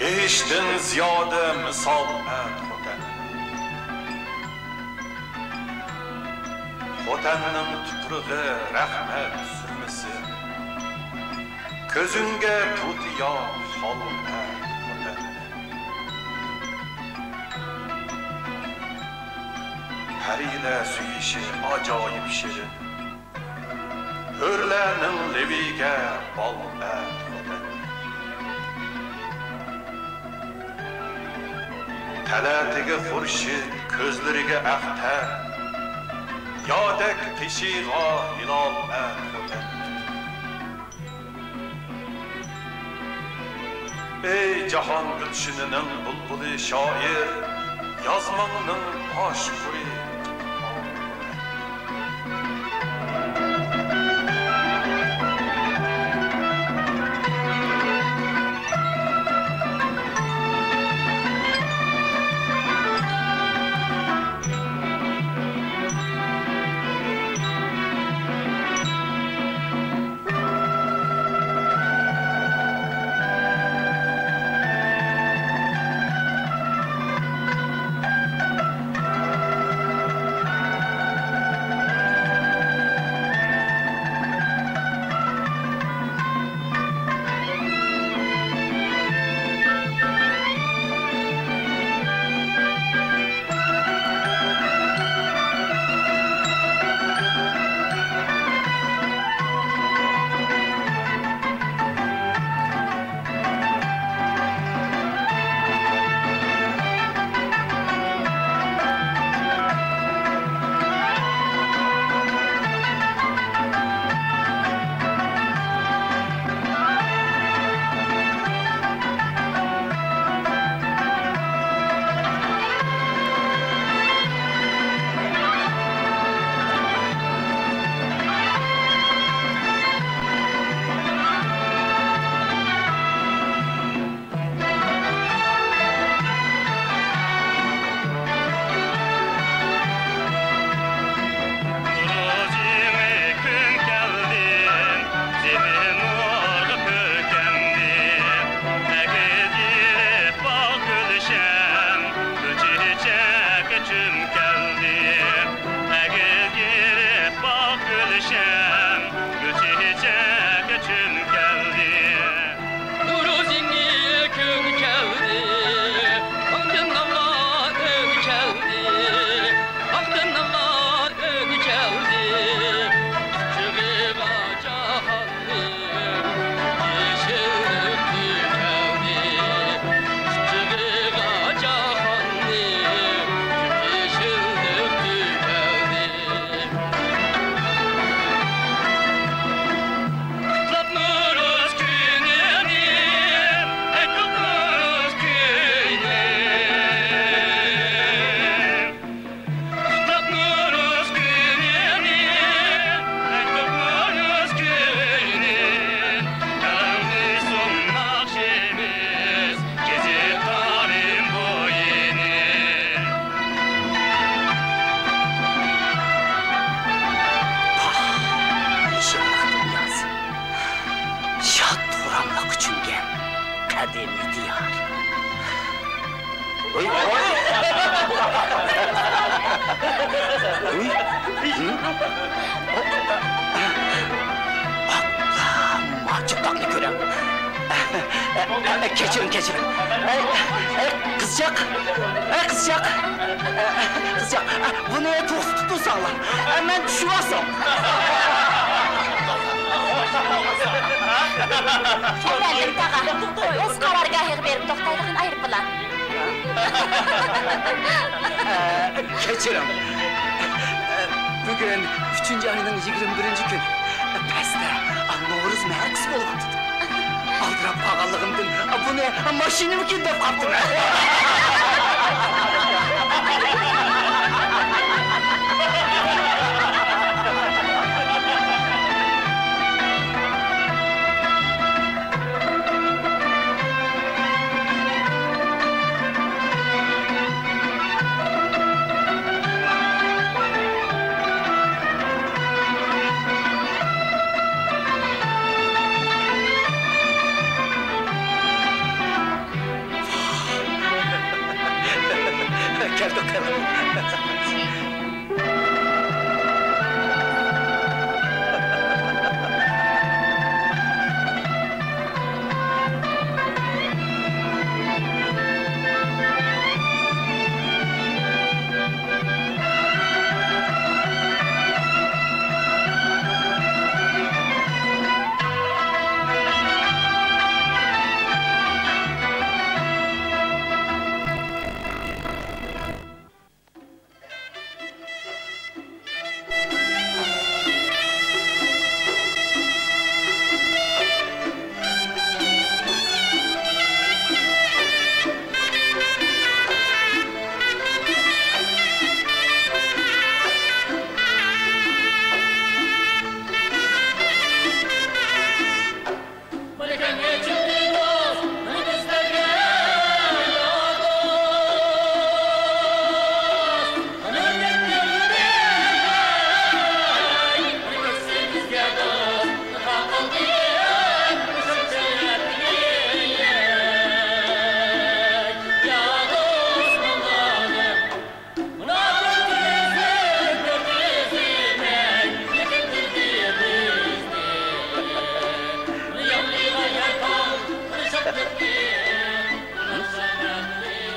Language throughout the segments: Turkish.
Hechdan ziyoda misol Xotanning tuprug'i rahmat surmisi ko'zingga to'tiyo holda xotan Harila suyishi ajoyib shirin Hurlarning leviga bolda xotan Talatiga xurshid ko'zlariga axtar Yodek teshig'o hilol xotan Ey jahon gulshinining bulbuli shoir yozmoqning bosh quri Keçirin. Kızcak. Kızcak. Bu neye tuttu sağlam? Hemen düşüyorsun. Efendim tağa, öz karargahı verip toktaylıqın ayırıp bulan. Keçirin. Bugün 3. ayının 21. günü. Peste, Novruz meğer kısmı olandı. Aldırap ağallığımdın, bu ne? Maşinimi kindep kaptın. Geldik.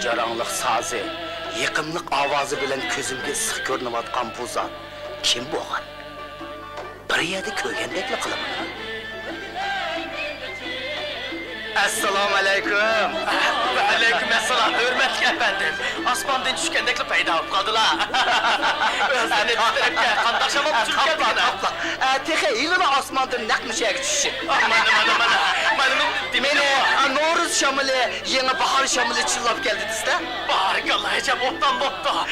Jaranlıq sazı, yıqımlıq avazı bilen közümge ısıq görünüp atqan bu zat kim boğan? Bir yerde köygəndəkli qılımına. Assalamu alaikum. Aleyküm esselam, hürmetli efendim. Asmandan düşkendekli peyda olup kaldılar. Özlerini titrep gel, kandaşama bu Türkiye bana. Texe ilini asmandan nəqmişək düşüşü. Benim Novruz şamili, yeni bahar şamili çıllap geldi dizde. Barikallah ecem, ottan bottu.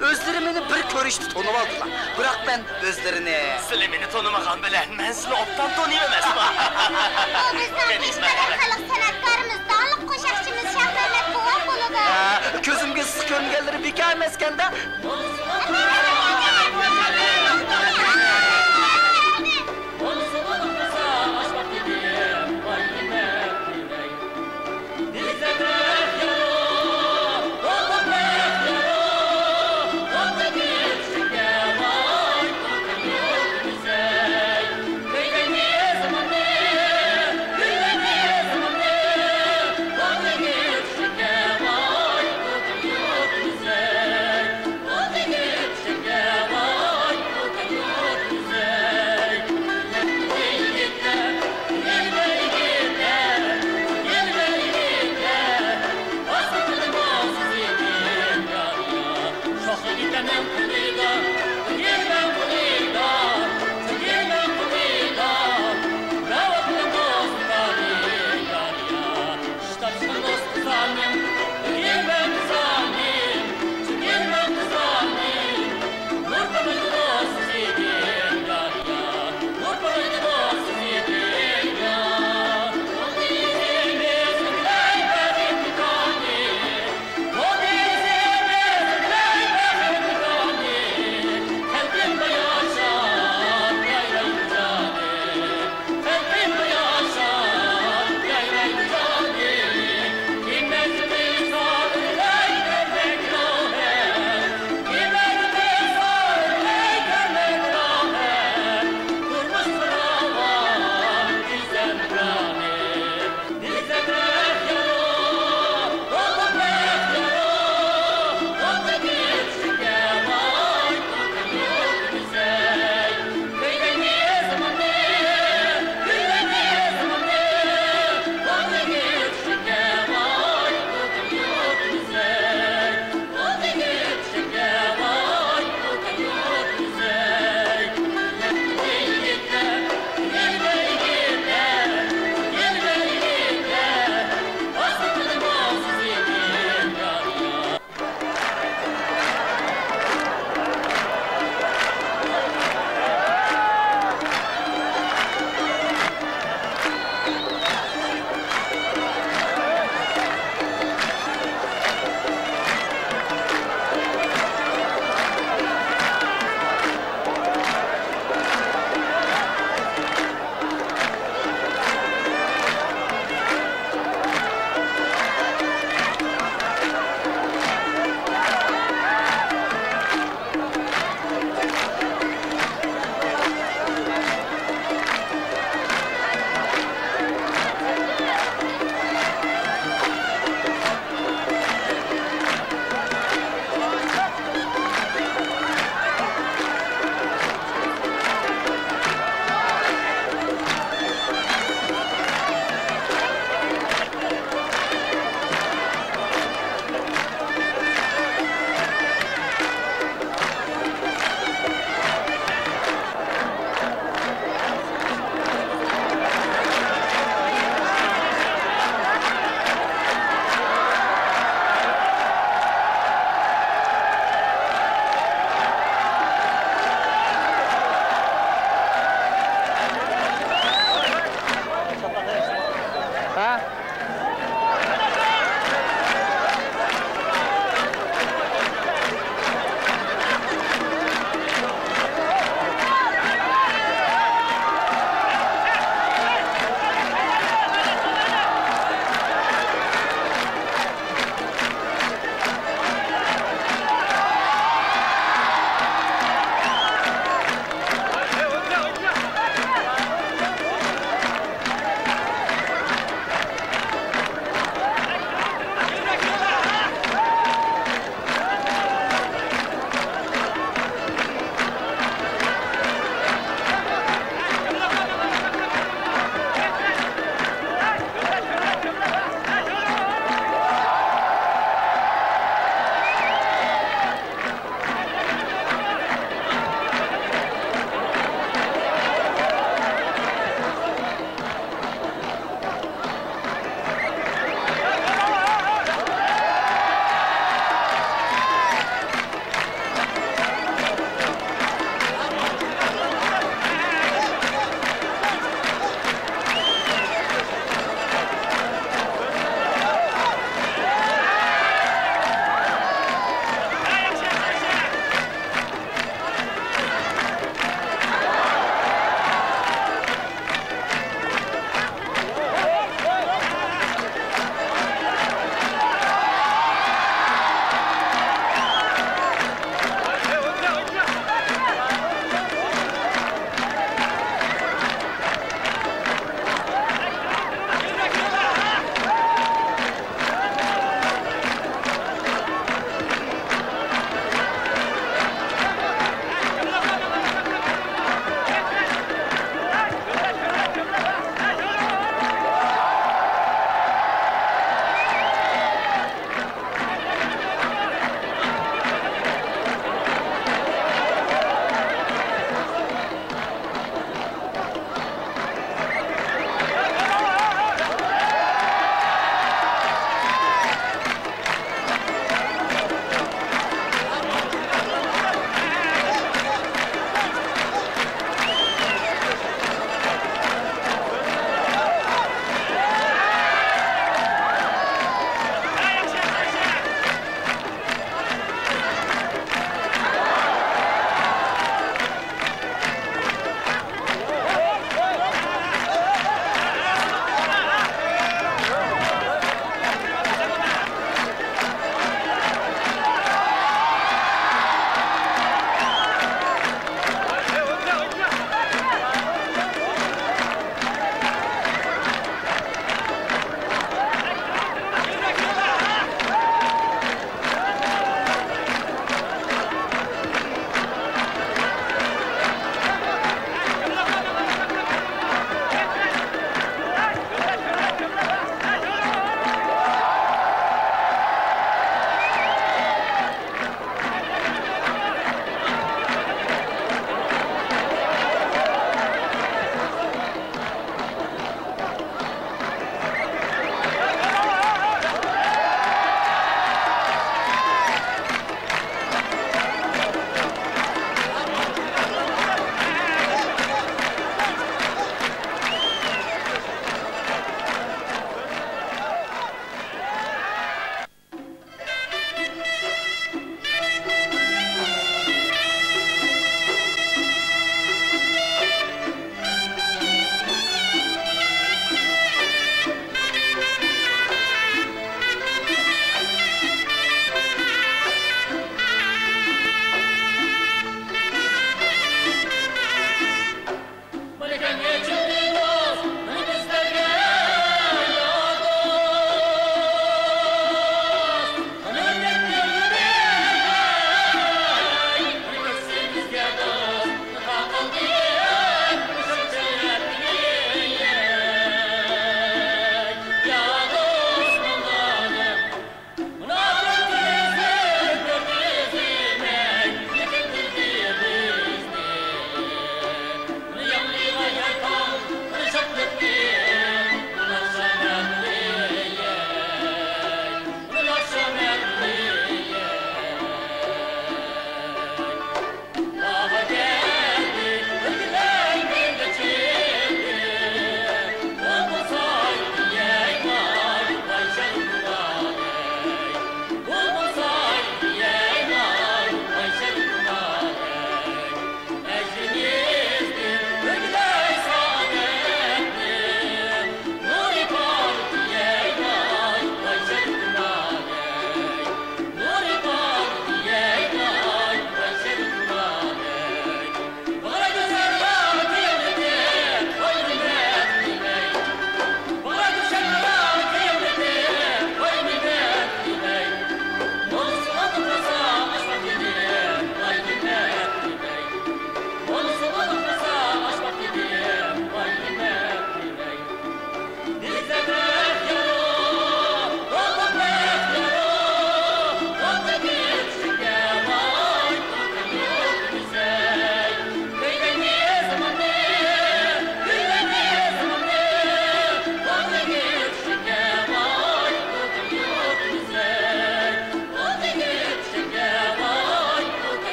Özleri beni bir körüştü tonup aldılar. Bırak ben özlerini. Silimini tonumağan bilen, ben sili ottan tonuyum emez mi? Bizden kalık sanatkarımız, dağlık koşakçımız Şah Mehmet Buğan buludu. Közümge sık görüngenleri bir gelmezken de...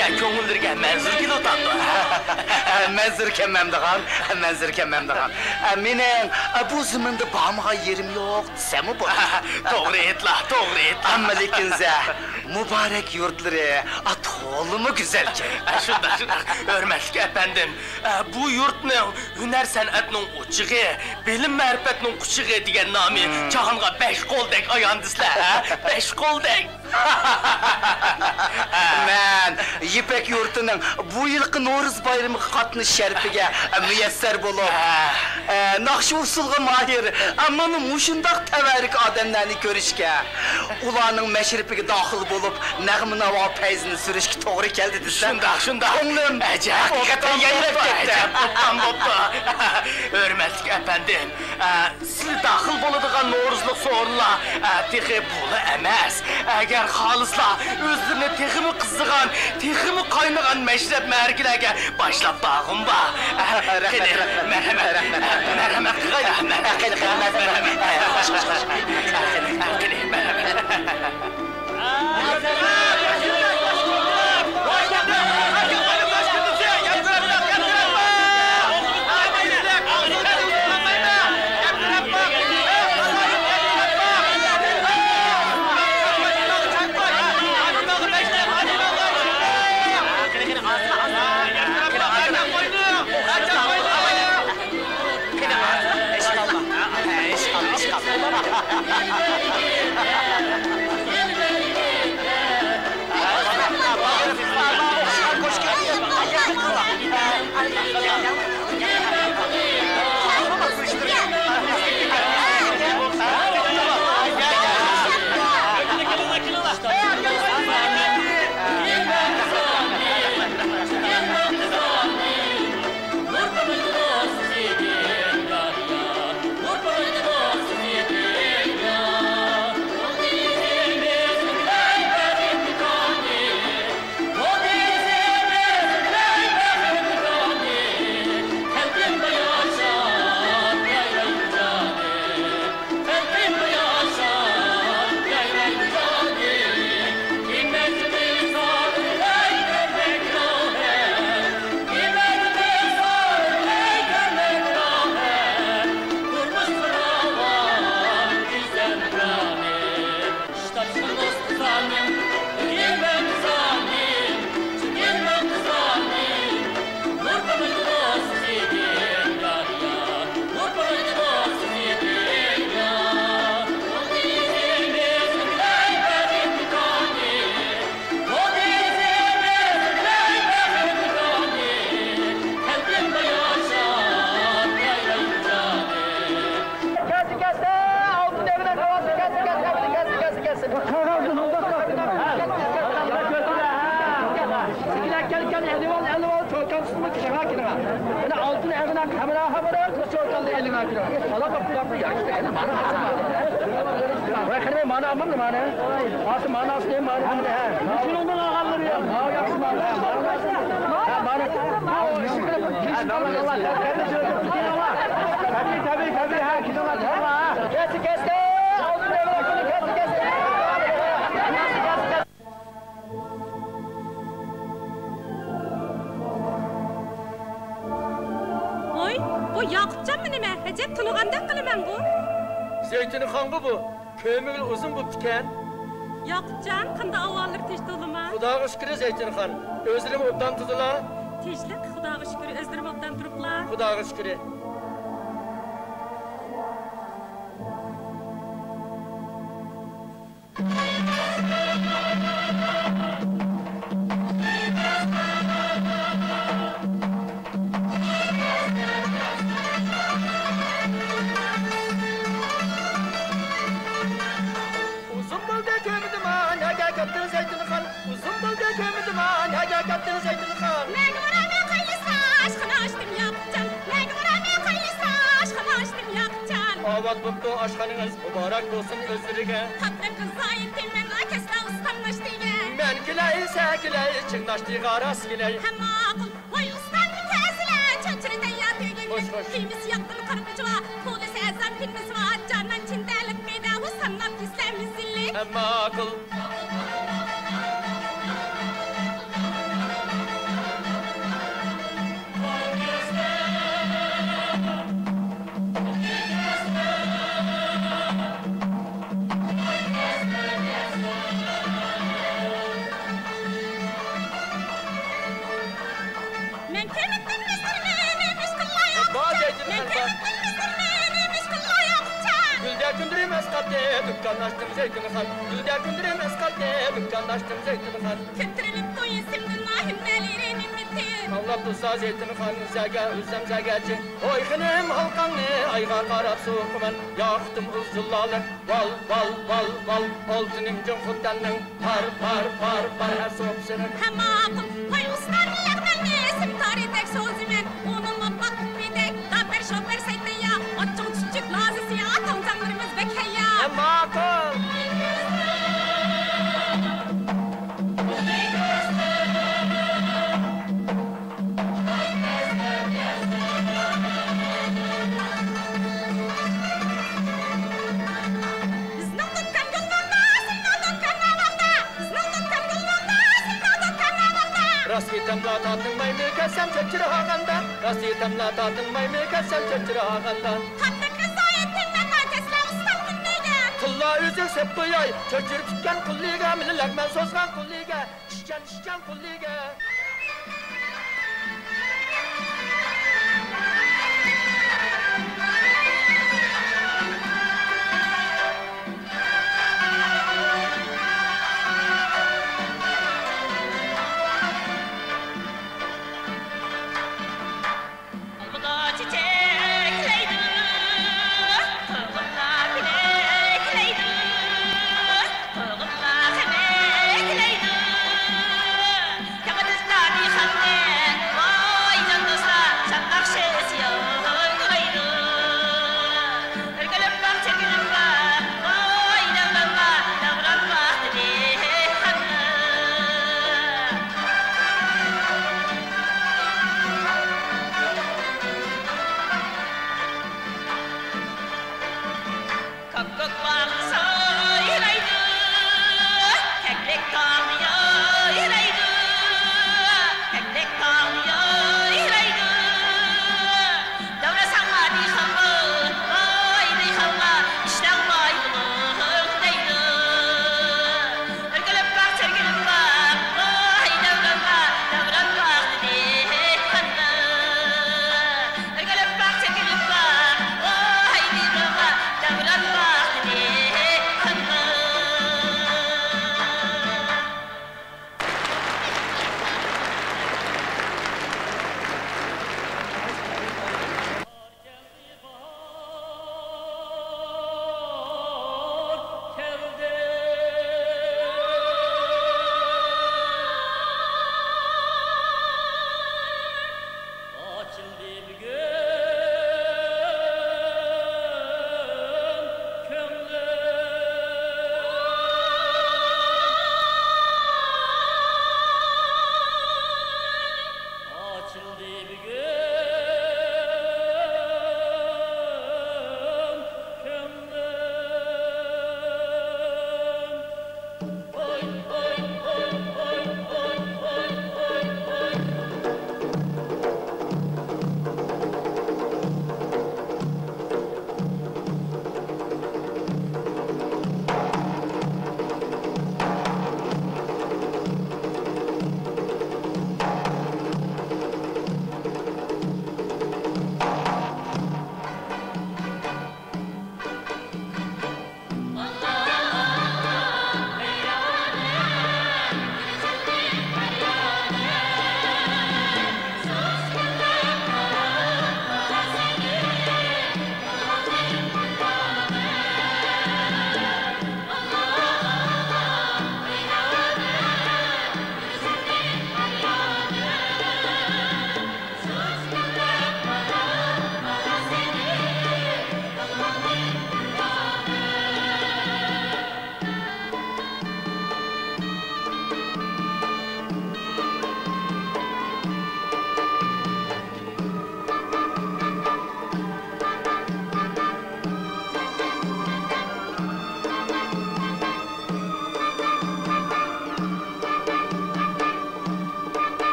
gel köngüllerge menzur kil otandı. Menzur kemmemdiğan, menzur kemmemdiğan. Menin bu zımında bağımğa yerim yok, desemi bu. Doğru et la, doğru et. Ama lekinse, mübarek yurtları, atolu mu güzel ki? Şunda, hürmetli efendim, bu yurtның hüner sanatının uçığı, bilim marifetinin kuşığı diyen namı, çağınğa 5 qoldek ayandıslar, 5 qoldek. Men Yipek yurtunun bu yılki Novruz bayramı qatnış şerifige müyesser bulup, nakşı usulga mahir, ama muşundaq tevarik adamlarını görüşke, ulanın meşrifige dahil bulup, nəğmi nava peyzini sürüşki doğru geldi desem. Şunda. Onlum, hakikaten yayırıp gitti. Boppa. Hürmetli efendim, siz dahil buluduğun Novruzluk sorunla, tehi bulu emez. Eğer halısla, özlerine tehimi kızdıgan, tehimi kaynagan meşrep mergilerge başlap bağım ba. Merhamet kıyla, Bu Yakupcan mı neme? Hacet kılıganda kılıman bu. Zeytini hangi bu? Kömürlü uzun bu piken. Yakupcan, kında avallık teşti oluma. Xudağa şükürü Zeytini han. Özlerim obdan tutula. Teşlik, Xudağa şükürü, özlerim obdan durupla. Xudağa şükürü. Avat bıktı aşkınız mübarek olsun özlerine. Hatta kızayın temenna kesla ustamlaştıyge. Ben gileyse giley çıknaştı garas giley. Hem akıl, vay ustam mütesile. Çöçürüden yatıygen. Filmisi yaktım karıcıva. Polisi ezem filmisi var. Canman çindelik bedavı sanat İslam zilli. Hem akıl. eskalde dükkan açtım Zeytin Han. Gülder gündürüm eskalde dükkan açtım Zeytin Han. Kötürülüp koy isimden ahimmelerimin bitti. Ağlap dursa Zeytin Han zəgə üzəm zəgəci. Oy xinem halqanı ayğa qarab soğuman. Yaxdım hızlılalı val val val val. Oltunim cın xuddanın par par par par her soğupsının. Hem akım koy ustan yaktan isim tarihtek sözümen. Onunla bak bir de daper şoper saydı ya. Açık küçük lazısı ya atan tanrımız bekaya. Hem akım. Rasyetemla tatınmay mı kessem çöçür ağanda. Rasyetemla tatınmay mı kessem çöçür ağanda. Tatlı kızayettin ben markesle ustam gündeyge. Tulla üzük sep duyay. Çöçür tükken kulliga. Minilekmen sozgan kulliga. Şişen kulliga. Come on,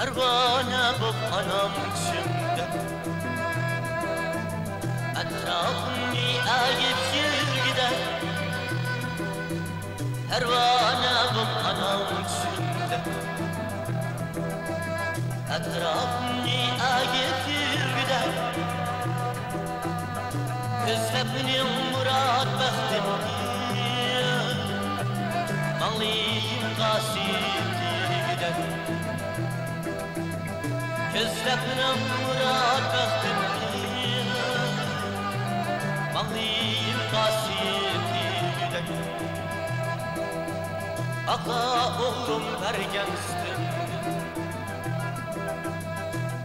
Pervane bu anam içimde Etrafını ayıp gider Pervane bu anam içimde Etrafını ayıp gider Gözlerim murat bəxtimdir Malıyım qasiddir Gözlerim murat bəxtimdir Malıyım qasiddir Ağa oğlum vergəmizdim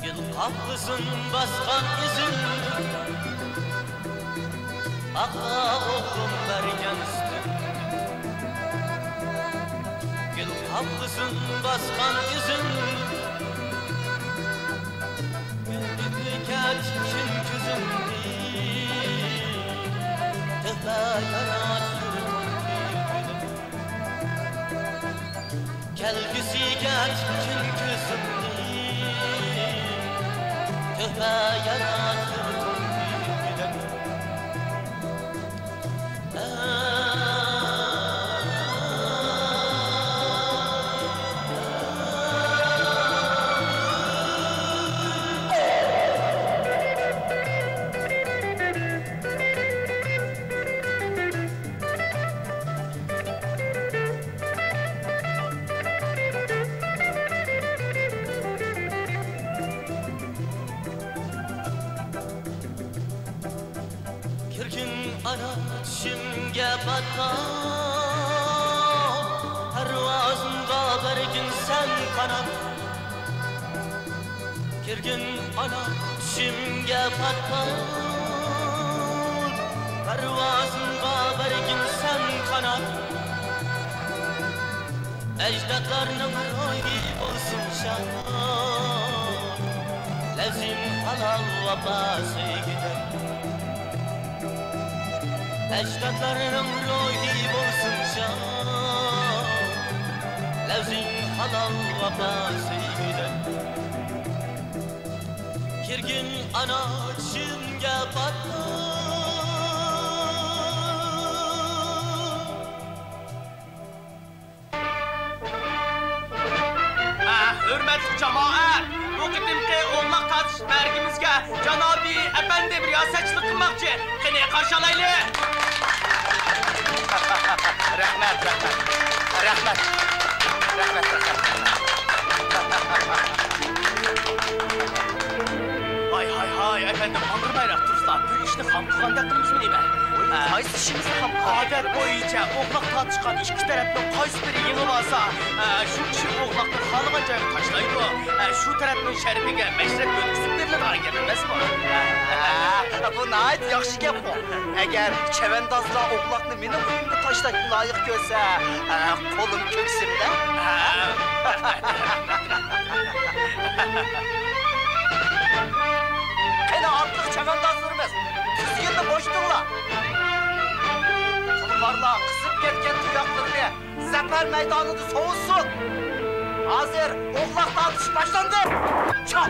Yıl kapısın baskan izimdir Ağa oğlum vergəmizdim Yıl kapısın baskan izimdir Gerçekin küzümdir Tövbe yaratırdım Kelgisi gerçekin küzümdir Tövbe yaratırdım Şimge batar Pervazında bergin sen kanat Girgin ana şimge batar Pervazında bergin sen kanat Ecdatlarının ruhi olsun şan Lezim halal vabası gider Ecdatlarının ruhi olsun şan Levzin halal vabası gider Kirgin ana çimge batar Hürmetli cemaat Bu gidimki olmak tartış mergimizge Canabi efendim riyasetçilik kılmakçı Kini karşılaylı Rahmet Hay efendim kandırmayrak dursa bu işini ham kılandaktırmış mı ben? Qaysı işimizni ham adet boyunca oğlak tartışkan iki taraftan qaysı biri yığıp alsa şu kişi oğlakni xalığan joyiga taşlaydı. Şu tarafning sharifiga mashrab o'tkazib beriladigan gap emas bu. Bu nayt yaxshi gap bu. Agar chavandozlar oğlakni mening uyimga tashlashga loyiq ko'rsa, qo'lim ko'ksimda. Qani ortiq chavandozlarimiz, sizga bo'shdinglar. Tulparlar qisib ketgan tuyoqlarni zafar maydonida sovutsin. Hozir oğlak tartış başlandı. Çap!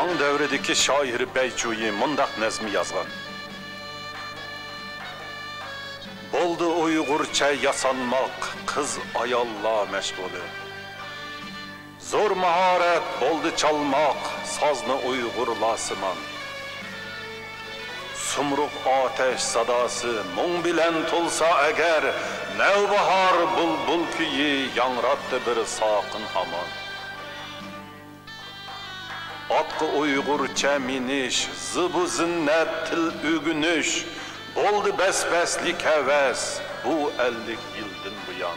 Tang davridagi shoir Bayjuyi mundaq nazmi yozgan. Bo'ldi Uyg'urcha yasanmoq, qiz ayollar mashg'uli. Zo'r mahorat bo'ldi chalmoq, sozni Uyg'urlarsimon. Sumruq ateş sadası mung bilen tulsa eğer, nevbahar bulbul kuyi yangrattı bir sakın hamon. Atqı Uygurça miniş, zıbu zinnet til ügünüş, boldu besbeslik heves bu 50 yıldan bu yan.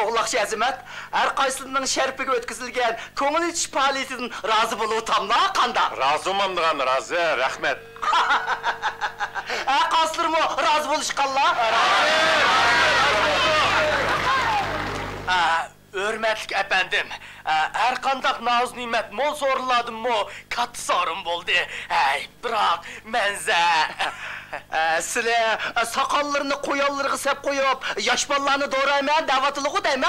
Oğlakçı Azimet, her kaysının şerpiga ötküzülgen köngül içiş faaliyetinden razı bolup tamla kanda. Razı olmamdıgan razı, rahmet. Kasılır mı razı boluşkanla? Hürmetlik efendim, her kandak naz nimet mol soruladım mı, katı sorun buldu. Bırak, menze. Sile sakallarını koyallarını sep koyup, yaş ballarını doğraymayan davatılığı değil mi?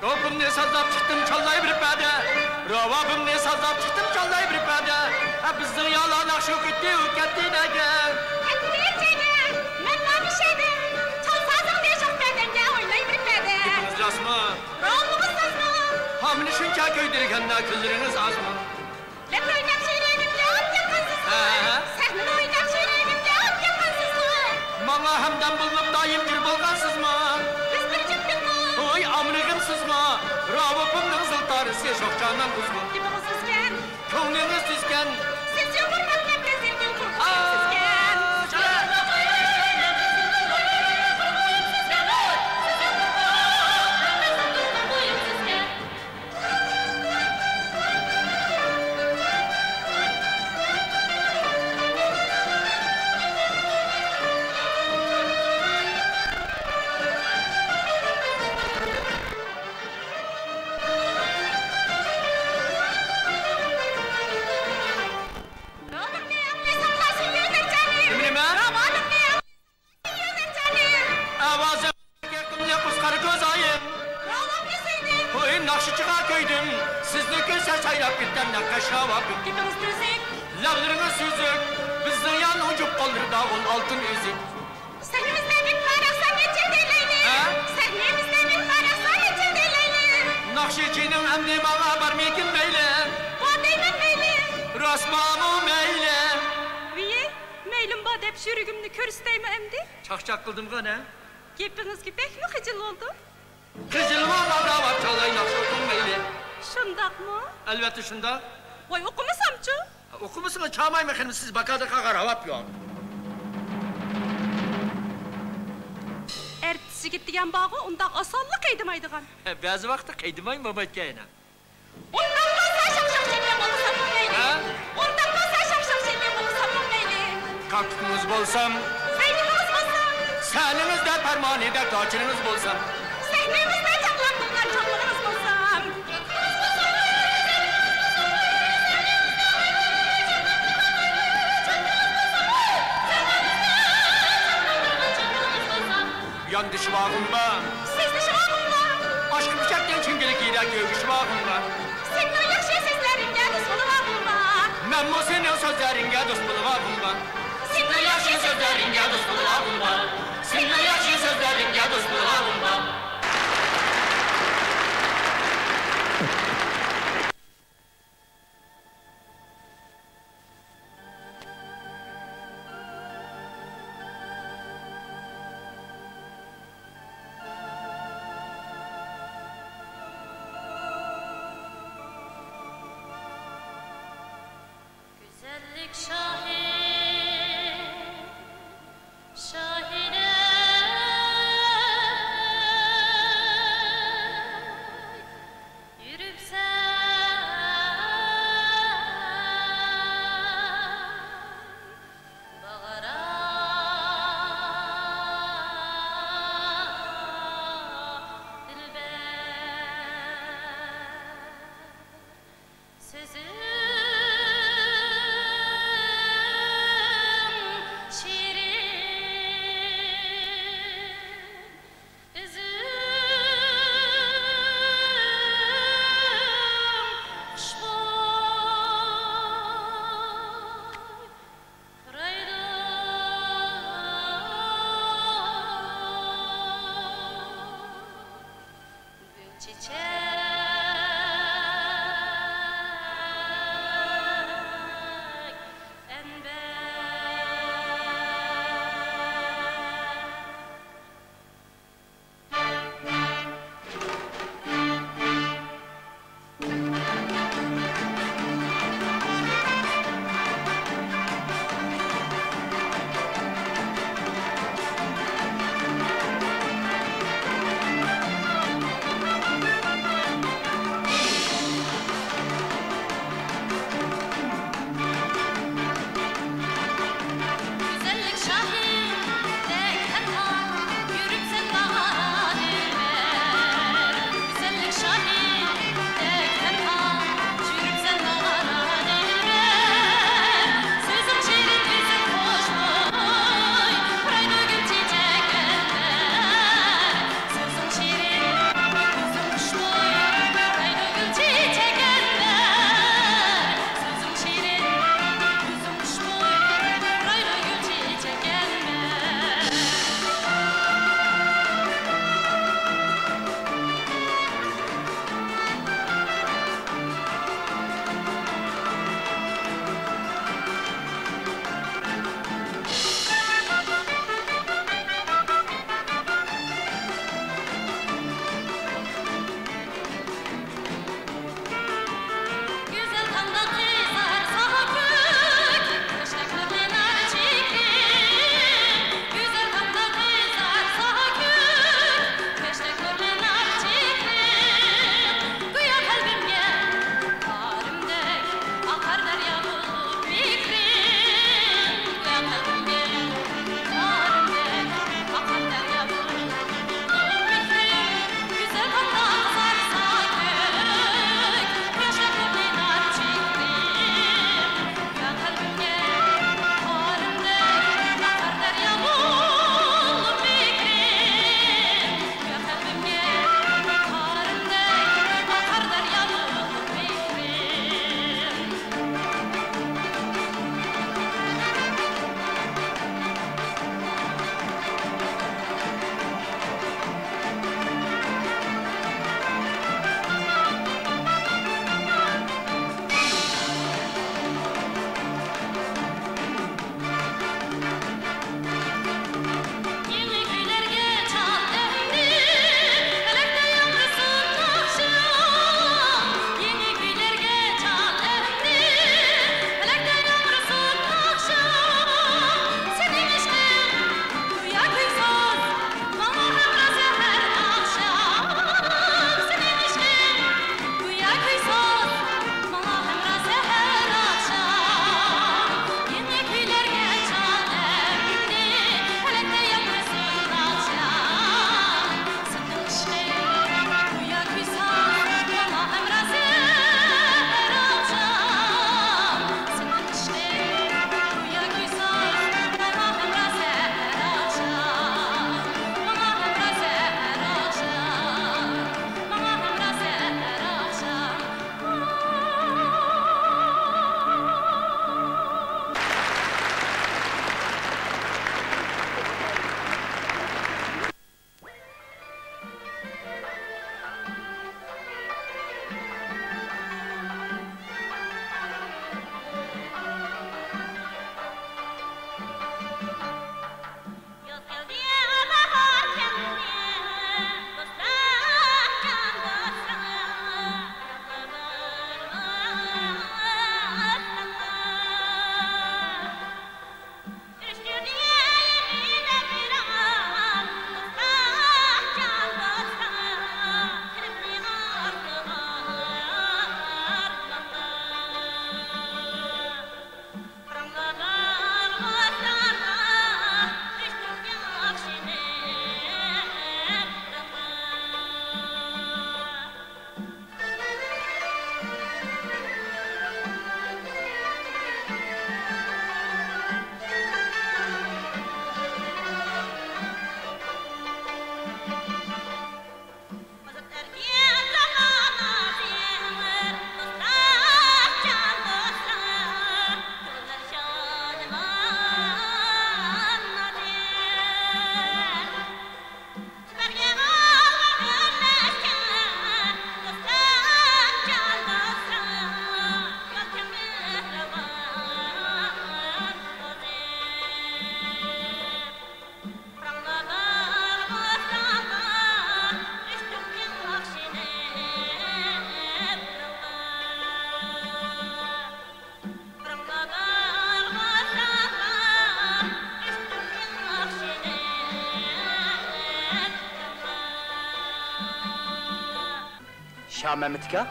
Ropumni sazlab chiqdim challayib ripadi. Ravabimni sazlab chiqdim challayib ripadi. Bizning yalan yaxshi ketdi, u ketdi nega. Men nima şeydim? Çalsazım diye çok bedenge oynayıp ripedi. Rasmı, Rolluğuzsuzmu? hamını shuncha kuydirganda kunlaringiz azmi. Ben oynab söyleyimde ot yakınsızmı? Senin oynab söyleyimde ot yakınsızmı? Manga hamdam bo'lib doim jir bo'lgansizmi? Biz bir cüktük mü? Oy, amrigimsizmi? Ravabimning ziltorisi sho'xchanan uzmi. Gibimizsizken, Ko'nglingiz tuzgan. siz yumurmak nefresinken kurtulmuşsuzken. Oğlum ne yapıyorsun lan sen yüzün canım? Nima? Oğlum ne yapıyorsun yüzün canım? Ovozim kimga qusqarib ko'zayim. Oğlum ne söydün? Oy, naqshichiga ko'ydim. Sizniki sayrab ketgan naqashavabim. Gibimiz düzük. Lablarınız süzük, bizden yan ucup kalır dağın altın üzük. Sahnimizde bir parasa geçirdilerini. Ha? Sahnimizde bir parasa geçirdilerini. Nakşiçinin emri bana barmikin beyle, Bu deymen meyli. rasmamı meyle. Viye, meylim bad hep şürügümünü körüsteyme emdi. Çakçak kıldım gane, Gepiniz gibi pek mi hıcıl oldu? kızılma bana var çalay nakşotun meyle. Şundak mı? Elbette şunda, Vay okumasamçı. okumasına çağmay mekhanım siz bakadı kakar havap yok. Ertisi gittigen bağı ondak asallık eydimaydıgan. Bazı vakti kaydımayın babat gayna. Ondan fazla şapşak çekmem olursa bu meyli. Ha? Ondan fazla şapşak çekmem olursa bu meyli. Kalktınız bolsam, Zeynimiz basın. seniniz de permanede taçınız bolsam. Sahnimizde çaklandımlar çamlığınız basın. Yan dışvağımda, Siz dışarımda. aşkı bıçaktan çingelik iyiler gövüşvağımda. Senin o yakşı seslerin geldi soluğumda. Ben bu senin sözlerine dost bulvağımda. Senin o yakşı seslerin dost bulvağımda. Senin yaşlı sözlerine dost bulvağımda. Güzellik şahin, şahine. Yürüp sen bağara dilber. Sözüm Şah Mehmet'e? Ha?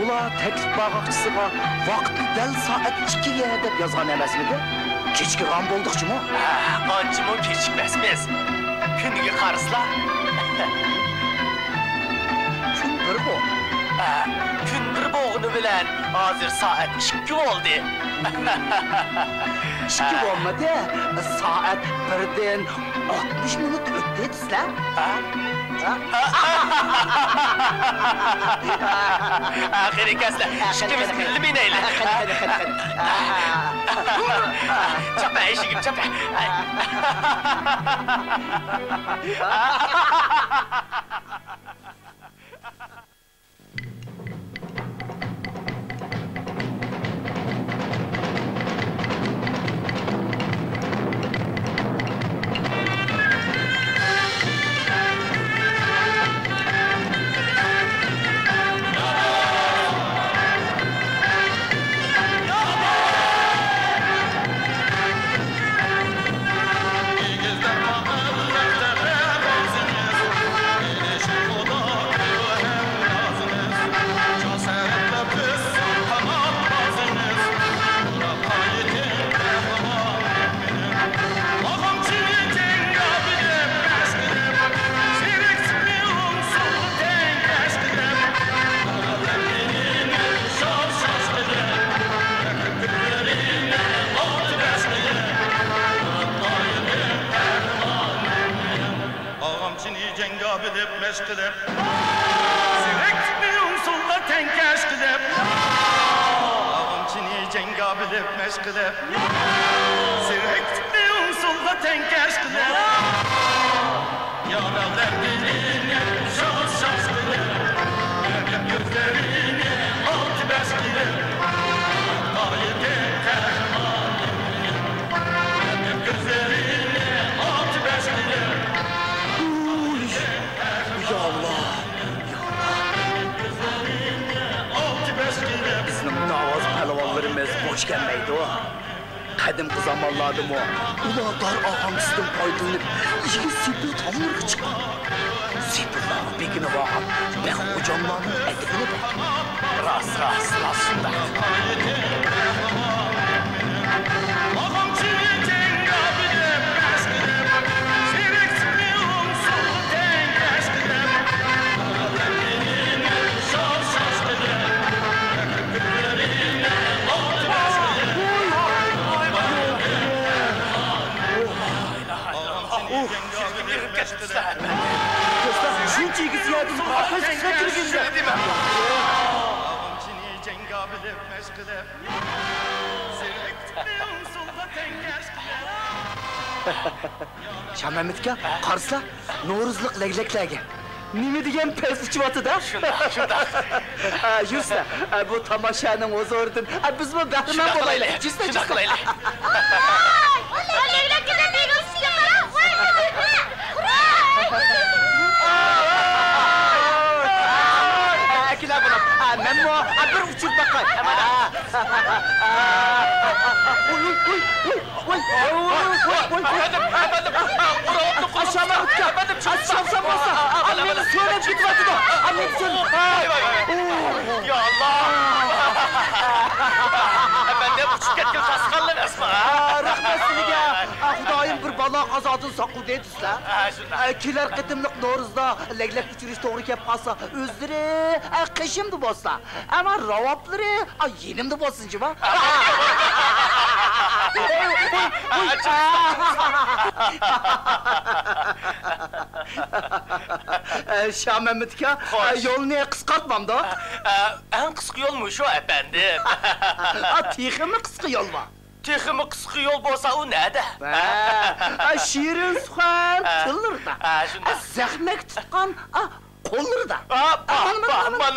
Ola teklif bağışçısına vakti del saat 2'ye deb yazgan emas mıydı? Keçki gam boldukçu mu? Anca mı keçikmezmiz. Künüge karısla. Gün bir bu. Gün bir boğunu bilen hazır saat 2 oldu. 2 olmadı. Saat 1'den 60 minut öttü sizler. Ahiri kesle. İşkimiz bildi mi neyle? Çapa eşiğim çapa. Kadim zamanlardım o. Uladar ağamsızdan paydolanıp işe sepil tamırgı çıkan. Sepillarını bekine bağım. Ben hocamlarının edibine bak. Ras şunda. Şunca ilgisi yardım arkadaşlar satırgınca. Şah Mehmet'e karşıla Novruzluk legleklerge. Nime degan pes uçuvatı da? Şunda. Yursa, bu tamaşanın o'zi o'rnin. Biz bu bahriman bo'laylik. Şunda qilaylik. Leglakka begimsiga qara. Akilar bo'lib, men bu bir uchib baqay. Ya Allah! Ben de uçup ketken tasqallan asma. Rahmet sizga. Xudoyim bir balo qazodin soqu deysizlar. Kelar qitimliq Novruzda leglak uchirish to'g'ri kelib qolsa, o'zlari qishimdi bo'lsa, ammo ravoblari yelimdi bo'lsin-chi va. Şah Mehmet'e yolunu qisqartmamda. En kısa yol mu şu efendim? Tixi mi qisqa yol var? Tixi mi kısa yol bolsa o nerede? Şirin suhan tılırda. Zahmek tutkan kollarda.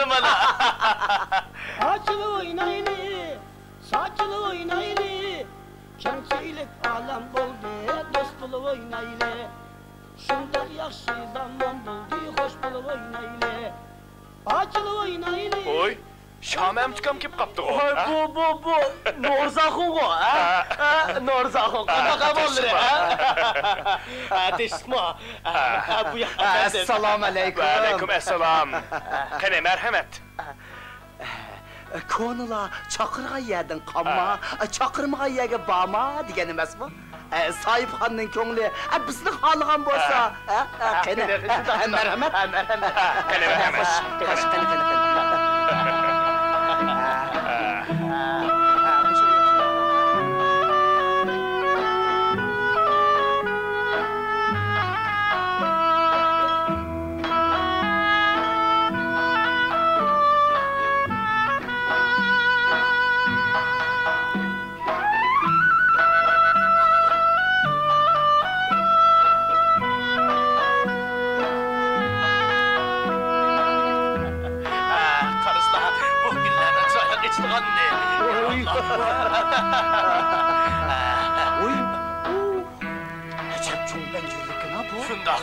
Bana. Saçılı oynaylı, saçılı oynaylı. Kemçilik alam buldu, dost bulup oynaylı. Şundak yaxşı zaman buldu, hoş bulup oynaylı. Açılı oynaylı. Oy, Şamem çıkam kip kaptı o. Bu Norzaxun o, ha? Norzaxun, qanaqa bo'ldi, ha? Deşma. Bu ya. Assalomu alaykum. Aleyküm esselam. Qani merhamet. Konular chaqirgan yerdan qolma, chaqirmagan yerga borma degan emasmi? Sohibxonning ko'ngli bizni xohlagan bo'lsa, qani marhamat. Qani merhamet.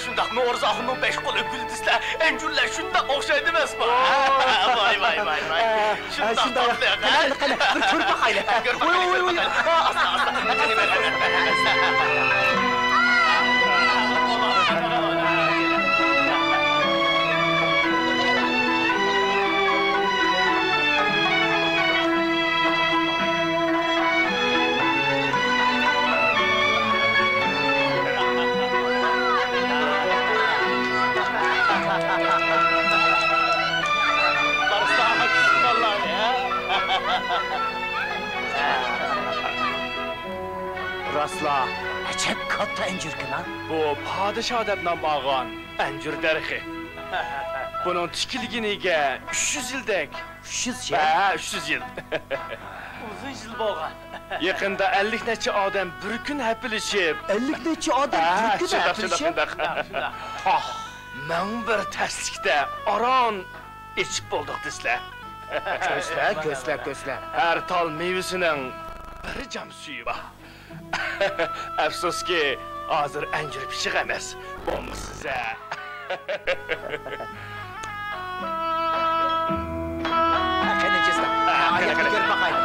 Şundaq Novruz axının 5 qolu güldüslər, əncürlər şundaq oxşaydı məsmə. Vay. Şundaq. Qani, bir ko'rib baxayli. Voy. Rasla, acayip katta encirkin ha? Bu padişah adabından bağlan əncür dərxi. Bunun tikilginiga 300 yildek. 300 yıl? 300 yıl. Uzun yıl bo'lgan. Yaqında 50 neçə adam bir gün həpilişib. 50 neçə adam bir gün həpilişib? Mən bir təslikdə aran içib bolduq dislər. Gözlə. Hər tal meyvəsinin bir cam suyu var. Əfsus ki, hazır əncir pişik əməz. Bunu sizə. Qani cizda. Ayaqni görüb baxayım.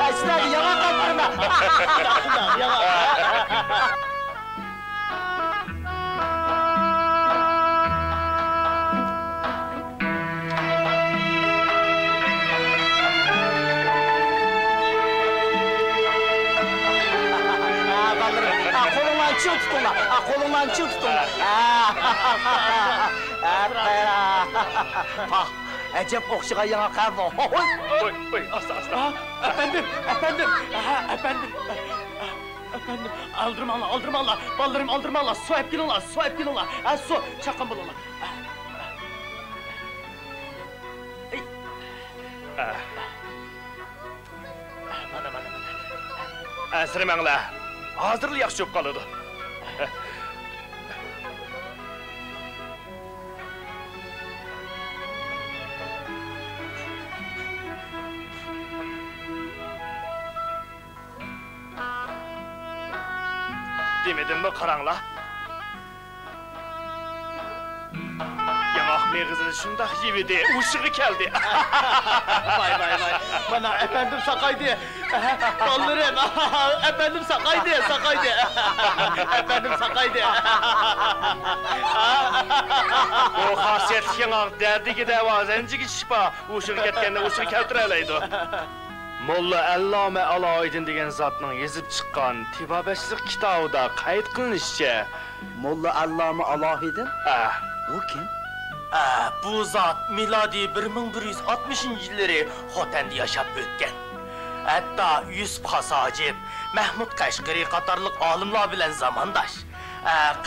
Aslan yalan qatırma. Kolundan çıl tutunlar. Acep okşuğa yana kalma. Oy, asta. Efendim. Aldırmalar. Ballarım aldırmalar. Su hep olar. Su çakın bulurlar. Əsirmənglə, hazırlı yaxşı yox qalıdı. Demedin mi qaranla? Yanaq meğizini şundaq yividi, uşığı keldi. Vay. Bana efendim sakaydı. Ballarım. Efendim sakaydı. Efendim sakaydı. O xasiyetli yanaq derdi ki devazenci ki şipa, uşığı ketkende uşığı keltirələydi. Molla Allame Alaeddin degan zatning yezib chiqqan Tibabeşlik kitobida qayd qilinishicha, Molla Allame Alaeddin? O kim? Bu zat miladi 1160-yilları Xotanda yaşab o'tgan. Hatta Yusuf Hasacib, Mahmud Qashqari qatorliq olimlar bilan zamondosh.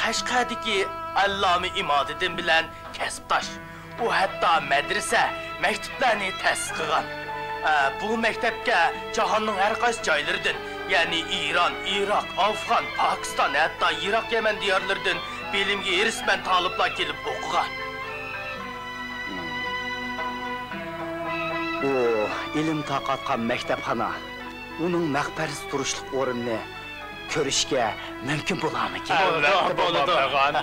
Qashqadagi Allame Imoduddin bilan kasbdosh. U hatto madrasa, maktablarni ta'sis qilgan. Bu maktabga jahonning har qaysi joylaridan, ya'ni Iron, Iroq, Afg'on, Pokiston, hatto Iroq, Yaman diyorlaridan bilimga erishgan taliblar kelib o'qigan. O ilim taqatqan maktabxona, uning maqbarasi turishlik o'rinni ko'rishga mumkin bo'larmikin? Albatta bo'ladi.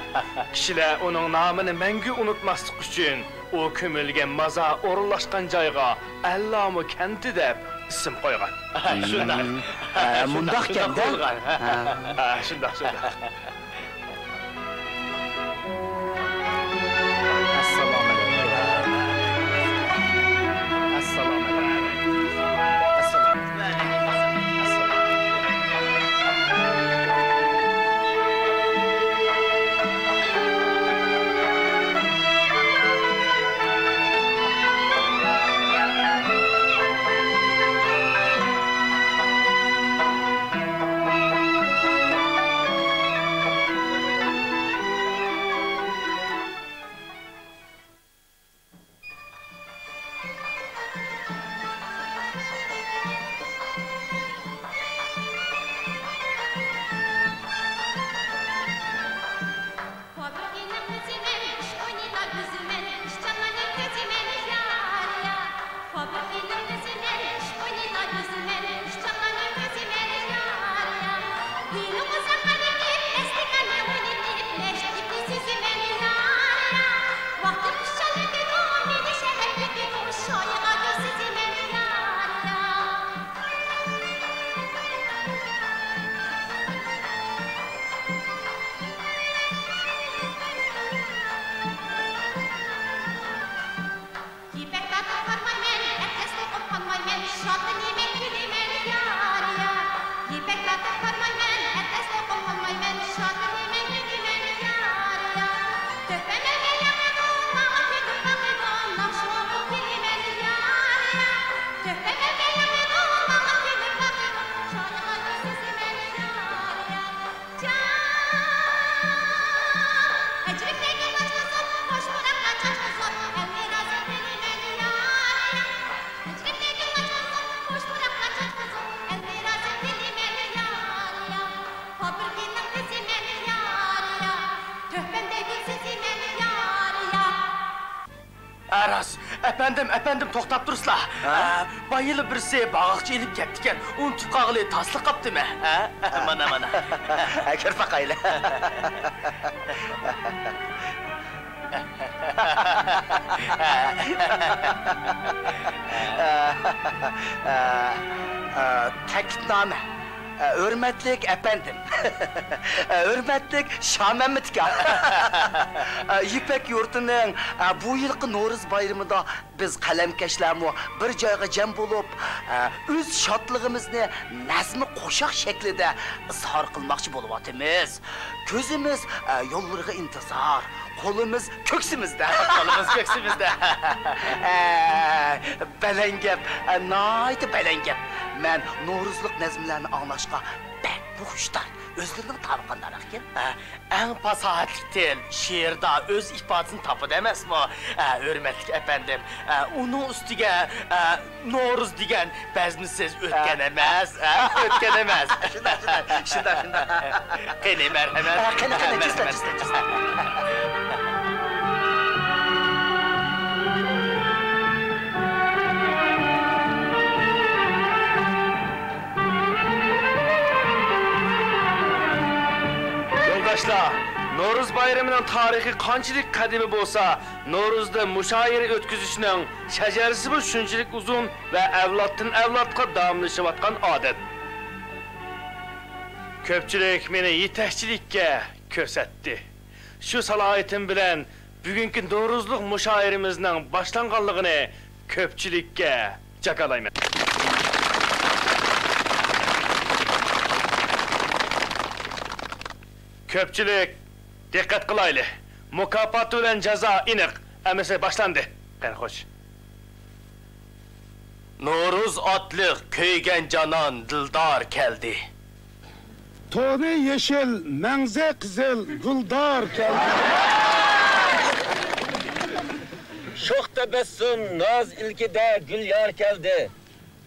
Kishilar uning nomini mangu unutmaslik uchun u ko'milgan maza o'rinlashgan joyga Allomu kanti deb ism qo'ygan. Shunday. Mundoq gapda. Shunday. Aras, efendim to'xtab turuslar. Bayılı birisi bağıqçı elip ketdiken, un tuqqağılı taslı qaptı mı? Mana. Kirpa qayla. Taklitname. Hürmetlik efendim. Hürmetlik Şamemmitga. Yipek yurtining bu yilqi No'riz bayramida biz qalamkashlarmi bir joyga jam bo'lib, o'z shodlig'imizni nazmi qo'shiq shaklida izhor qilmoqchi bo'lyapmiz. Ko'zimiz yo'llariga intizor, qo'limiz ko'ksimizda. Balangap, noyta balangap. Men No'ruzlik nazmlarni anglashga bak xushtar. Özlerining tavqanlar ekan. Eng fasohatli til she'rda o'z ifodasini topadi emasmi? Hurmatli efendim, uning ustiga No'ruz degan bazni siz o'tgan emas, o'tgan emas. Shunday. Qani marhamat. Qani, chista. Yo'ldoshlar, No'ruz bayramining tarixiy qanchalik qadimiy bo'lsa, No'ruzda mushoira o'tkazishning shajarasi bu shunchalik uzun va avloddan avlodga davomlashayotgan odat. Ko'pchilik meni yetakchilikka ko'rsatdi. Shu salohiyatim bilan bugungi No'ruzlik mushoiramizning boshlanganligini ko'pchilikka jakalayman. Ko'pchilik diqqat qilayli. Mukofot bilan jazo aniq. Amasi boshlandi. Qani xo'sh. No'ruz otliq kuygan jonon dildor keldi. To'ni yeşil, manze qizil, guldor keldi. Sho'x tabassum noz ilkida gulyor keldi.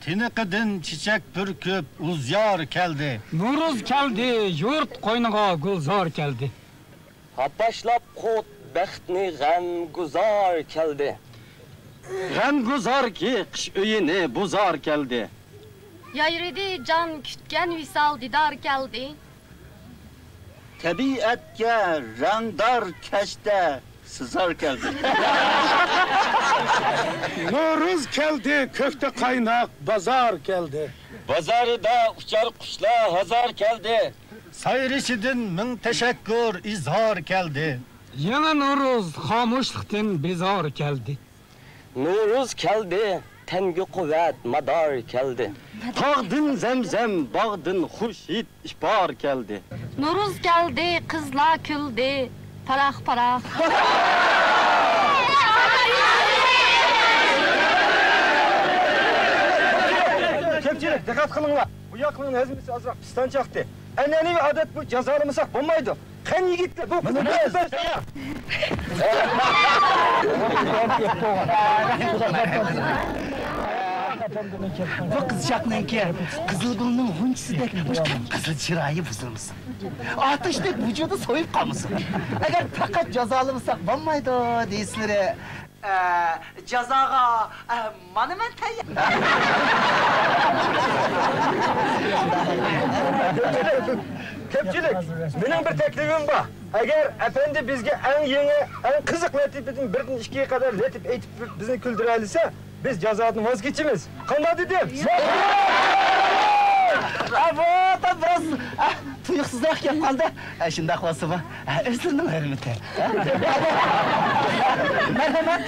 Tiniqidan çiçek pürküp uzyar keldi. No'ruz keldi, yurt qo'yniga gulzor keldi. Hapashlab qut baxtni g'am guzor keldi. G'am guzor ki qish uyini buzar keldi. Yayridi can kütken visal didar geldi. tabiatga rangdor kashta sizar keldi. No'ruz keldi, ko'kda qaynoq bozor keldi. Bozorida uchar qushlar hazar keldi. Sayrishidan ming tashakkur izhor keldi. Yana No'ruz xomushlikdan bezor keldi. No'ruz keldi, tengi quvvat mador keldi. Tog'din zamzam, bog'din xurshid ishbor keldi. No'ruz keldi, qizlar kuldi. Parax parax. Ko'pchilik diqqat qilinglar. Bu yoqning hazmisi ozroq piston chaqdi. An'anaviy odat bu jazolamasak bo'lmaydi. Qani yigitlar bu Bu qizchaqninki Qizilgulning g'unchisidek qizil chiroyi buzilmasin. Otishdek vujudi so'yib qolmasin. Agar faqat jazolamasak bo'lmaydi deysizlar. Jazoga mana men tayyor. Ko'pchilik, mening bir taklifim bor. Agar efendi bizga eng yangi, eng qiziq latipdan 1dan 2ga qadar latip aytib bizni kuldira olsa, biz jazodan voz kechamiz. Qanday dedim? Avvata biraz tuyuqsizroq kelganda, shunday qilsa-mi? O'zimning hurmati. Marhamat.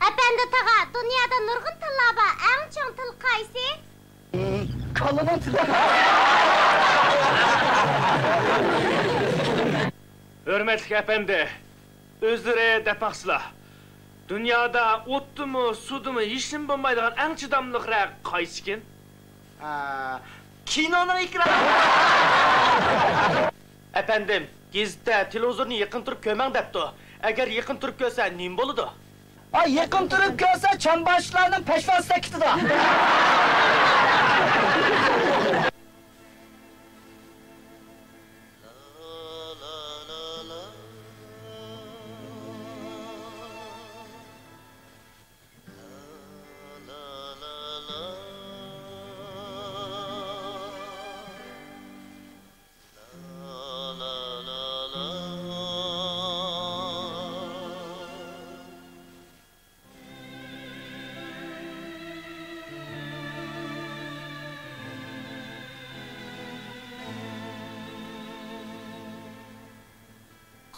Efendi tağa, dünyada nurgun tillaba en çoğun til qaysi? Kalaman tili. Hürmetli efendi, özlere depaqsılar. Dünyada otdumu, sudumu, hişnim bo'lmaydigan eng chidamliqroq qaysi ekan? Kinoning ekranı. Efendim, gezitda televizorni yaqin turib ko'mang debdi. Agar yaqin turib ko'rsa, nim bo'ladi? Yaqin turib ko'rsa, chamboshlarning peshvasida ketadi.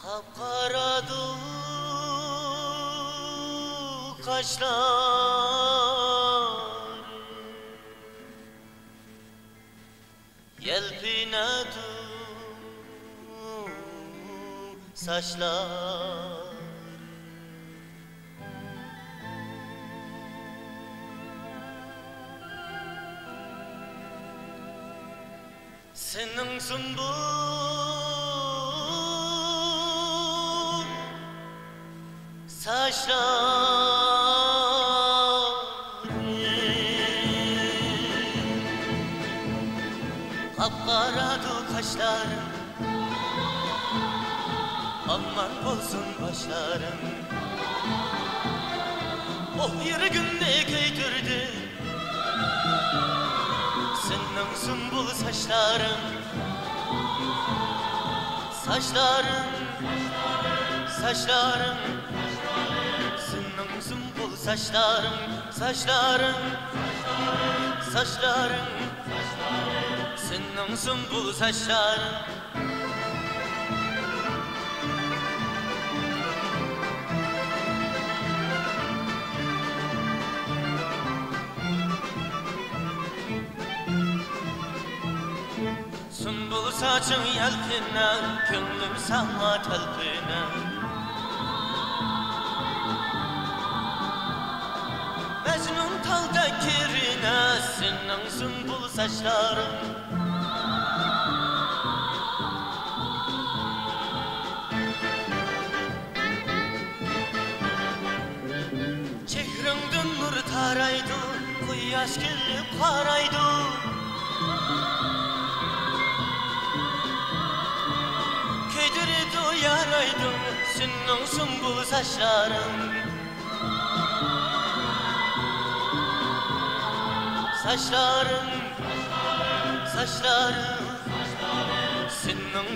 Kapkaradı kaşlar, yelpinedu saçlar. Senin sümbül saçların, kapkaradı kaşların, aman olsun başların. Oh yeri günde keydirdi senin sümbül saçların, saçların, saçların, senin sümbül saçların, saçların, saçların, senin sümbül saçların. Sümbül saçın yelpine, gönlüm sana telpine. Mecnun talda kirine, senin sümbül saçların. Çehrenden nur taraydı, kuyaş gelip karaydı. Köydürüdü yaraydı, senin sümbül saçların. Saçların, saçların,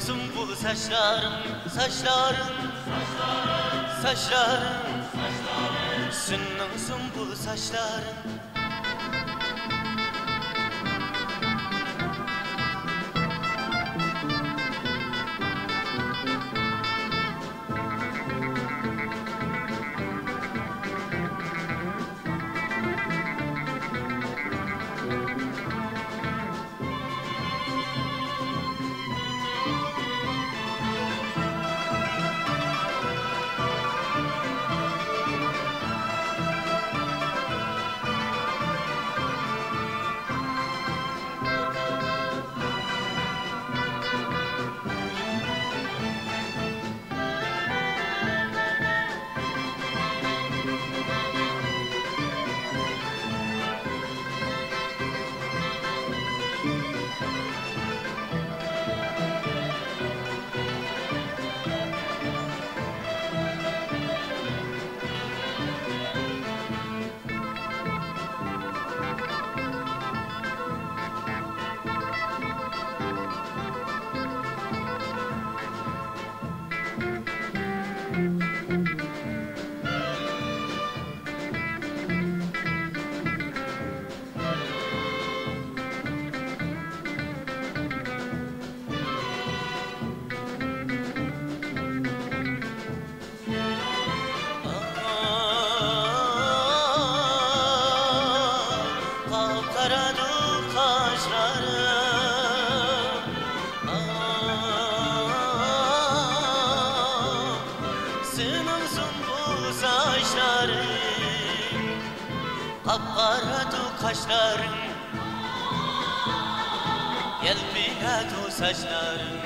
Senin sümbül saçların, saçların, saçların, senin sümbül saçların. Kaşların, yelpiyatu saçların,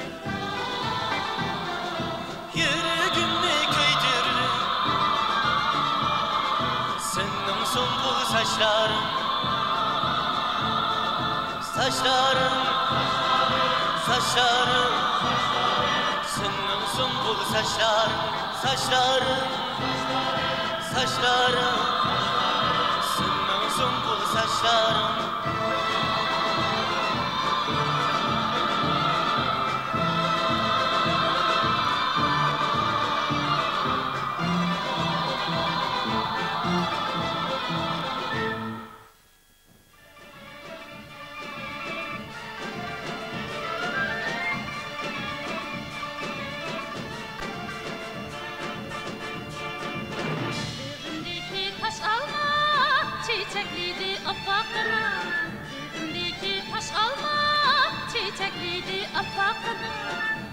yüreğimi köydürür. Senin sümbül saçların, saçların, saçların, senin sümbül saçların, saçların, saçların, senin sümbül saçların. Çiçekliydi afakına, yüzündeki taş alma. Çiçekliydi afakına,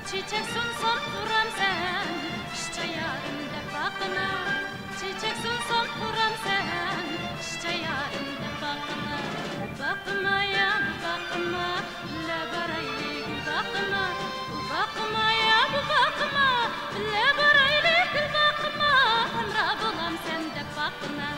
çiçek sunsam duram sen, işte yarım defakına. Çiçek sunsam duram sen, işte yarım defakına. Bakma ya bakma, le barayli gül bakma. Bakma ya bakma, le barayli gül bakma. Emra bulam sen defakına.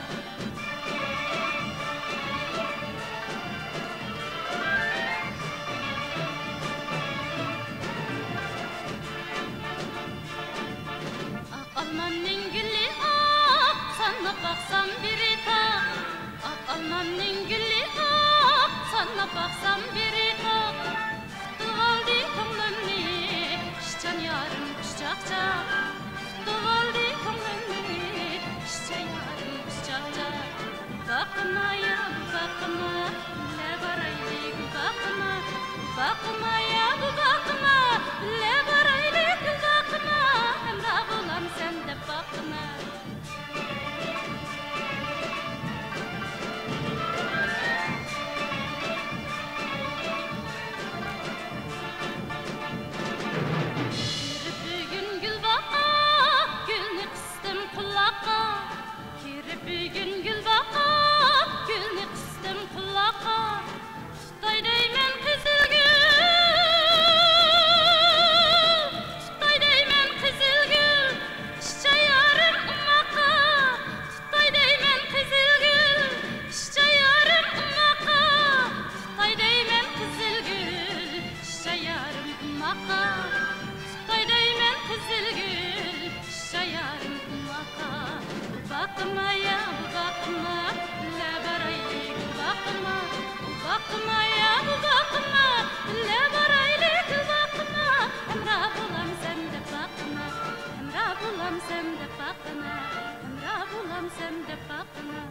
Almanın gülü ak, sana baksam biri tak. Almanın gülü ak, sana baksam biri tak. Tuvaldi ko'nglimni, ishchan yarim qushchaqchaq. Tuvaldi ko'nglimni, ishchan yarim qushchaqchaq. Bakma ya bakma, le baraylik bakma. Bakma ya bakma, le baraylik bakma. Emra bulam sen de bakma. Kirpigin gül baqa, gülni qisdim quloqqa. Kirpigin gül baqa, gülni qisdim quloqqa. Xitoy deyman qizil gul, Xitoy deyman qizil gul, ishcha yarim umoqqa. Xitoy deyman qizil gul, ishcha yarim umoqqa. Xitoy deyman qizil gul, ishcha yarim umoqqa. Xitoy deyman qizil gul, ishcha yarim umoqqa. Bakma ya bakma, le baraylik bakma. Bakma ya bakma, le baraylik bakma. Emra bulamsam deb baqina, hamroh bulamsam deb baqina.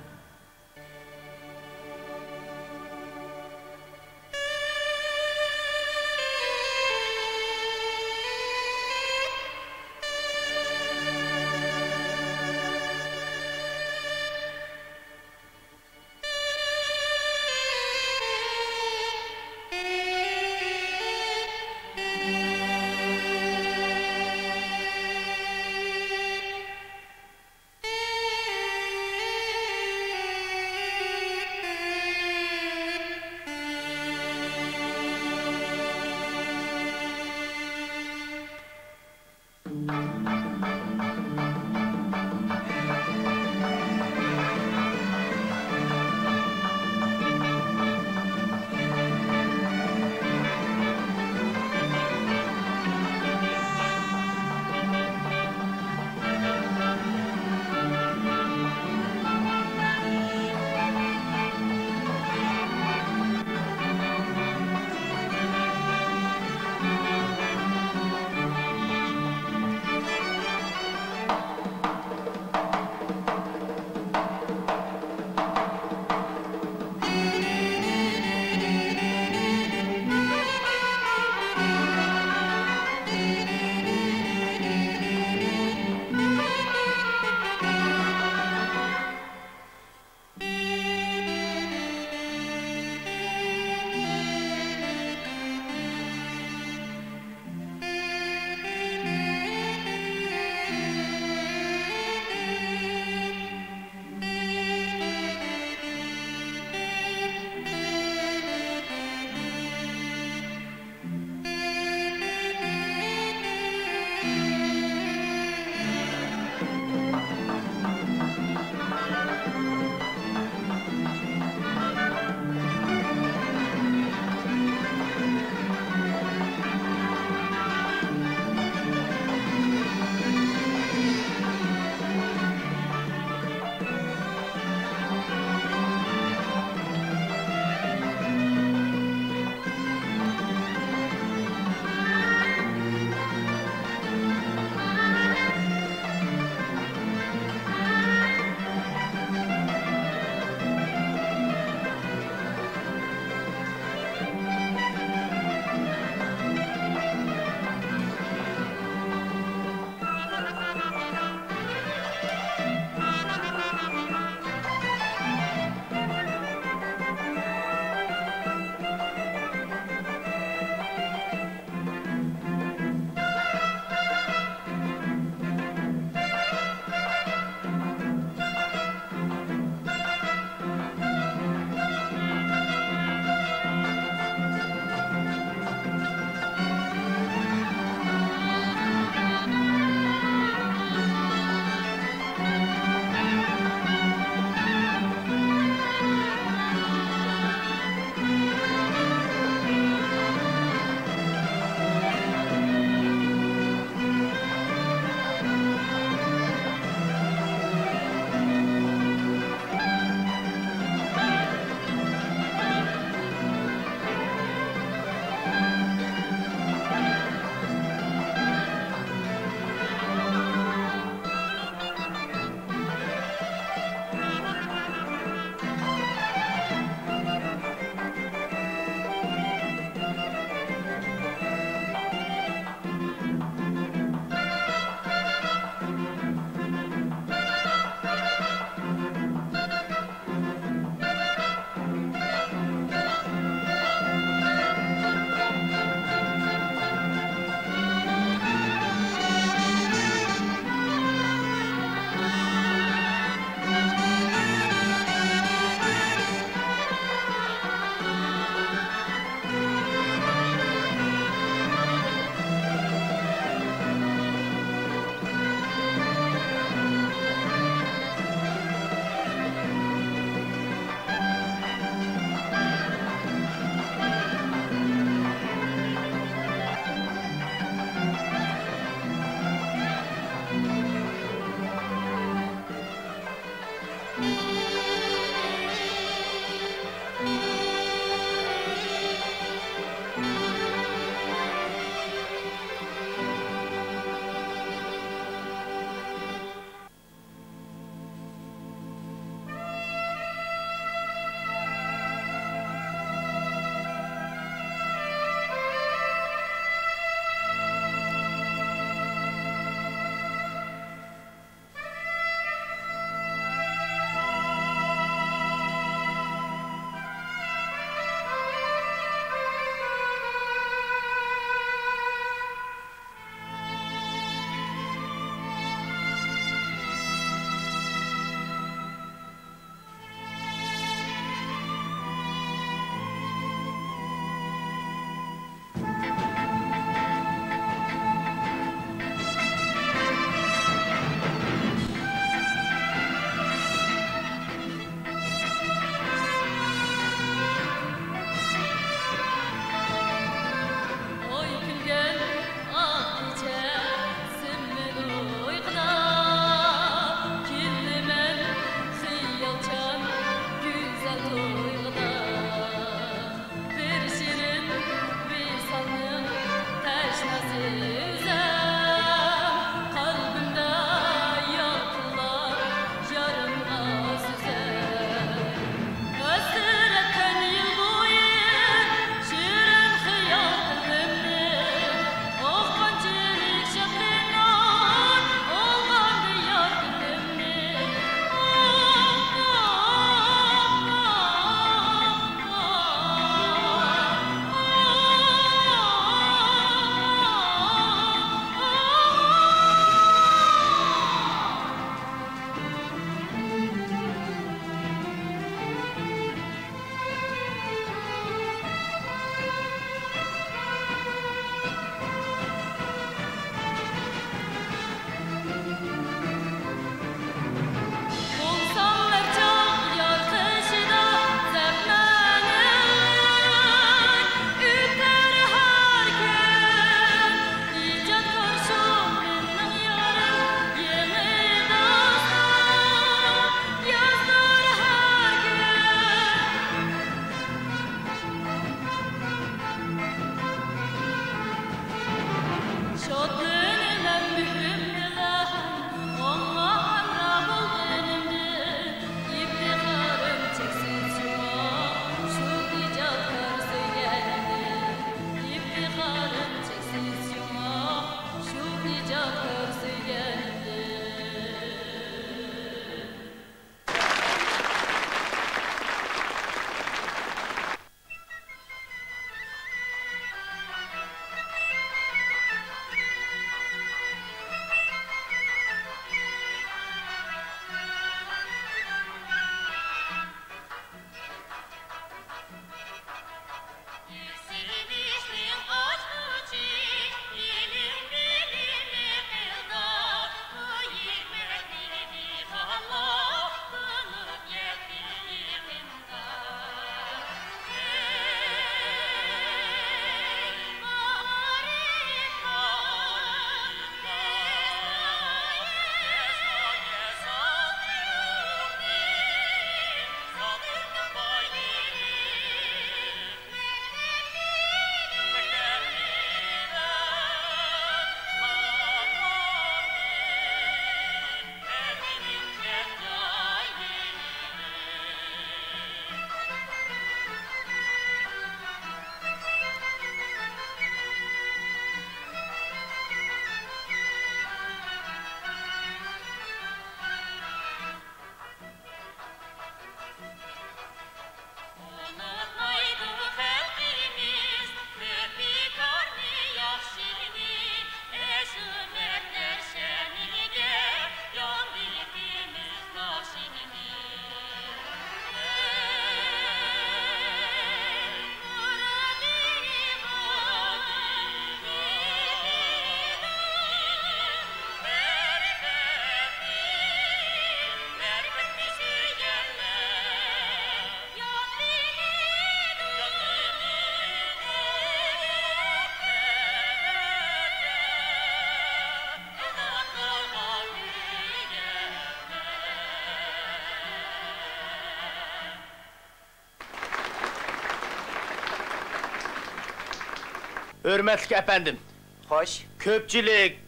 Hürmetli efendim. Hoş. Köpçülük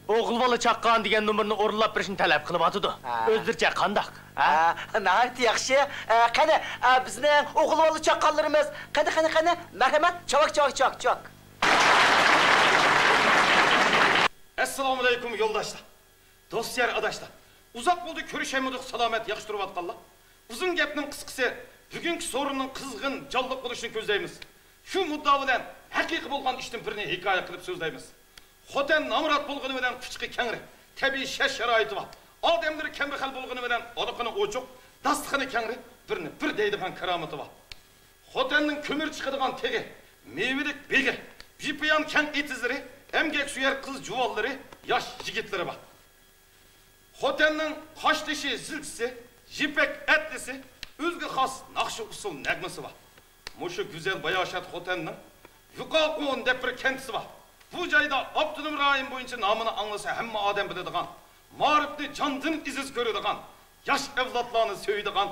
oğul balı çaqqan degan numarını o'rinlab berishni talab qilib atıdı. O'zircha qandaq? Nəhayət yaxşı. Qani, bizning o'g'il bola chaqqanlarimiz. Qani. Marhamat, çavak. Assalomu alaykum yoldaşlar. Dostlar, adaşlar. Uzak buldu körüşemedik salamet yakıştırıp atqanlar. Uzun gapning qisqasi, bugungi sorunning qizg'in jonliq bo'lishini ko'zlaymiz. Shu muddo bilan haqiqiy bo'lgan ishning birini hikoya qilib so'zlaymiz. Xotin namrat bo'lgani bilan kuchqi kengri, tabiiy sharoiti bor. Odamlar kambag'al bo'lgani bilan odoqini ochiq, dastig'ini kengri, birini bir deydigan karomati bor. Xotinning ko'mir chiqadigan tegi, mevilik begi, jipiyan keng etizlari, emgak suyar qiz juvonlari, yosh yigitlari bor. Xotinning qosh tishi zilchisi, jipek etlisi, o'zga xos naqshi usul nagmasi bor. Mushu go'zal bayoshat xotinning Yuqoqon deb bir kentisi bor. Bu joyda Abdunum rayon bo'yicha nomini anglasa hamma odam biladigan, ma'rifni jondan iziz ko'radigan, yosh avlodlarni so'yadigan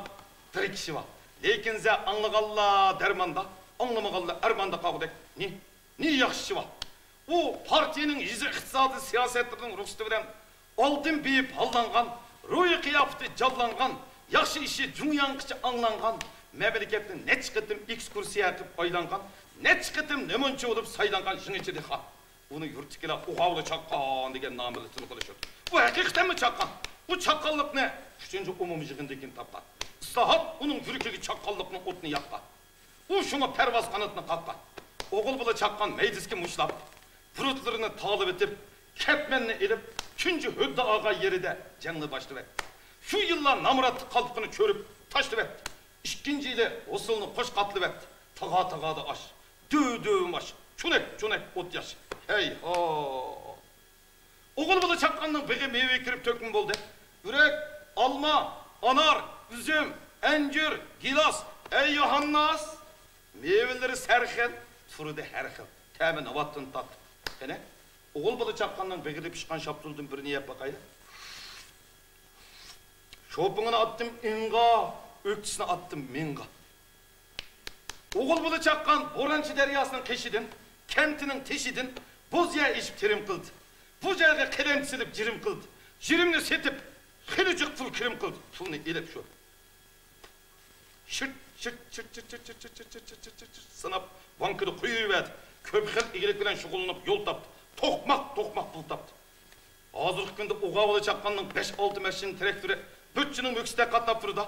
bir kishi bor. Lekin za anglag'anlar darmonda, anglamaganlar armonda qoldik. Ne yaxshi bor. U partiyaning yizi iqtisodiy siyosatining ruxsati bilan oldin beyib hallangan, ruhi qiyofati jallangan, yaxshi ishi jungyanqicha anglangan, mamlakatni nech qitim ekskursiya qilib oylangan, nech qitim nemuncha bo'lib saylangan shuncha deha. Uni yurtkilar o'g'avli chaqqan degan nom bilan qilishadi. Bu haqiqatmi chaqqan? Bu chaqqanlikni 3-umumiy yig'indakin topgan. Islohot uning yurkiga chaqqanlikning o'tini yoqqan. U shunga parvoz qanotini qoqqan. O'g'il bola chaqqan meydiski mushlab, burutlarini talib etib, ketmenni elib, 3-huddaga yerida jangni boshladi. Shu yillar namrat qalbini ko'rib tashlab etdi. 2-yili usulni qo'sh qatlab etdi. Taga-tagada osh, döv osh, chunak ot yaş. Hey ho. O'g'il bola chaqqanning begi meva kirib to'kin bo'ldi. Yurak, alma, anar, üzüm, encir, gilas, ey Yohannas. Mevelari sarxil, turdi har xil. Ta'mi navatdan tat. Qani, o'g'il bola chaqqanning begida pishgan shaptuldan birini yeb baqayli. Şopunu attım inga, öksüsünü attım minga. Oğul bola çaqqan Borançı deryasının keşidin, kentinin teşidin, bozya içip terim kıldı. Bu yerge kelem silip cirim kıldı. Cirimni setip, hilicik ful kirim kıldı. Fulunu elip şu. Şırt, sınıp, bankını kuyuverdi. Köpükel iyilik bilen şukullanıp yol taptı. Tokmak bul taptı. Hazırlık günde oğa bola çaqqanның 5-6 meşinin traktörü, bütçünün öksüde katlanıp durdu.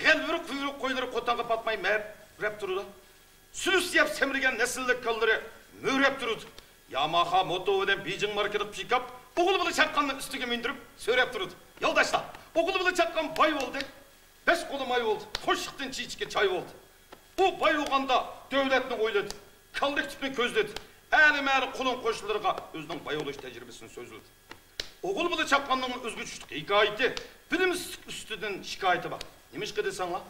Gelvürük kuyruk koyları kotanğa patmayı rep durdu. Sülüs yap semrigen nesillik kolları mürep durdu. Yamaha, Moto bilen Beijing markalık pick-up, oğul bola çaqqanның üstüge mindirip söylep durdu. Yoldaşlar, oğul bola çaqqan bay oldu. 5 kolu may oldu. Koşuktan çiçike çay oldu. Bu bay olganda devletini oyladı. Kollektifini közledi. Əli kulun koşullarına özünün bay oluş tecrübesini sözledi. Oğul bola çaqqanның özgüçlük hikayeti, bilimiz üstüden şikayeti bak. Nemiş ki desen la?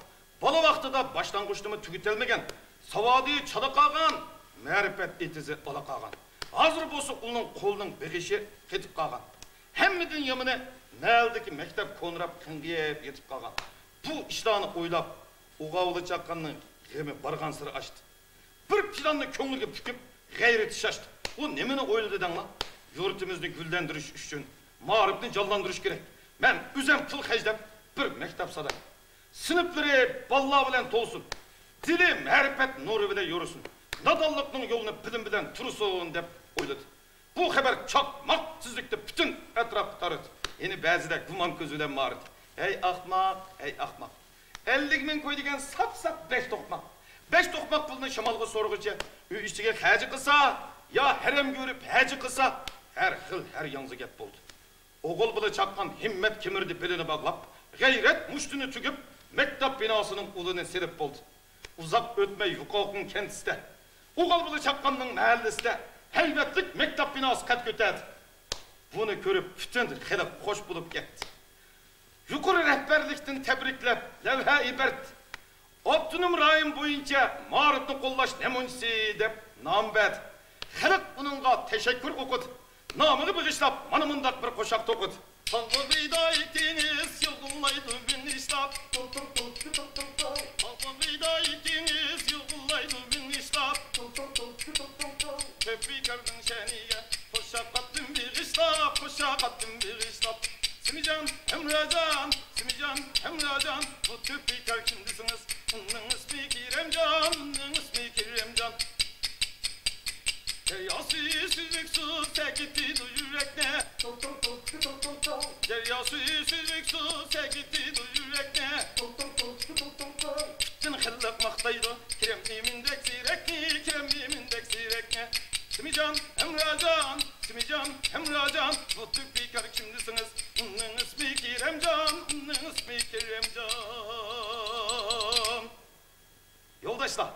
Bala vaxtıda başlangıçlığımı tükütelmegen, savadiyi çala qalğan, mərifət etizi ala qalğan. Hazır bolsa onun kolunun beğişi ketip qalğan. Hemmidin yamını nəyəldeki mektep konurap kıngiyep yetip qalğan. Bu işlerini oylap, oğa bola çaqqanның gemi barğan sırı açtı. Bir planını köngülge püküp, gayreti şaştı. O nemini oyladı den la? Yurtimizni güllendiriş üçün, mağribni canlandırış gerek. Ben üzem pul hecdep bir mektep sadak. Sınıfları balla bilen tolsun. Dili mərifət nuru bilen yorusun. Nadallıkның yolunu bilim bilen turusun dep oyladı. Bu haber çakmak sizlikte bütün etrafı tarıdı. Yeni bazıda guman közüden mağrıdı. Ey ahmak, ey ahmak. 50.000 koy degen sap 5 tokmak. 5 tokmak pulunu şamalga sorguca. Üy içige hacı kısa, ya herem görüp hacı kısa. Her xil, her yanzı gep oldu. Oğul bola çaqqan himmet kemirdi belini bağlap, gayret muştunu tüküp, mektep binasının ulunu serip oldu. Uzak ötmey Yuqoqun kentisinde, oğul bola çaqqanның mahallesinde, heybetlik mektep binası kat götedi. Bunu görüp bütün xilip hoş bulup gitti. Yukarı rehberlikten tebriklep, levha-i bert, Abdunum rayon boyunca mağribni qollaş nemunsi dep nam verdi. Xilip bununla teşekkür okudu. Namını bağışlap, manımındak bir koşak tokudu. Halkıyda itiniz, yılgınlaydı bin işlap. Halkıyda itiniz, yılgınlaydı bin işlap. Köpü Emrecan, Simican, Emrecan, bu tüp bekar kimdisiniz? Onun ismi Kiremcan, onun ismi Kiremcan. Deryası süzüksüz sekitti du yürekne. Deryası süzüksüz sekitti du yürekne. Bütün hıllık maktaydı, kiremimindek zirekni, kiremimindek zirekne. Simican, Emrecan, Simican, Emrecan, bu tüp bekar kimdisiniz? Onun ismi Kiremcan, onun ismi Kiremcan. Yoldaşlar,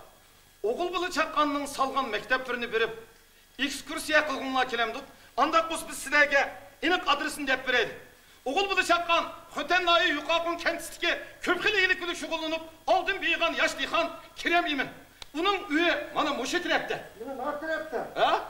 oğul bılı çakkanının salgan mekteplerini verip, ekskursiya kılgınlığa kelemdik. Andak biz sizlerge inik adresini dep vereydi. Oğul bılı çakkan, Hötenlayı Yukakun kentistiki köpkili iyilikli şugullanıp, aldın beygan yaşlıyhan Kirem imin. Bunun üye bana muşu trepte. Yine ne trepte? Ha?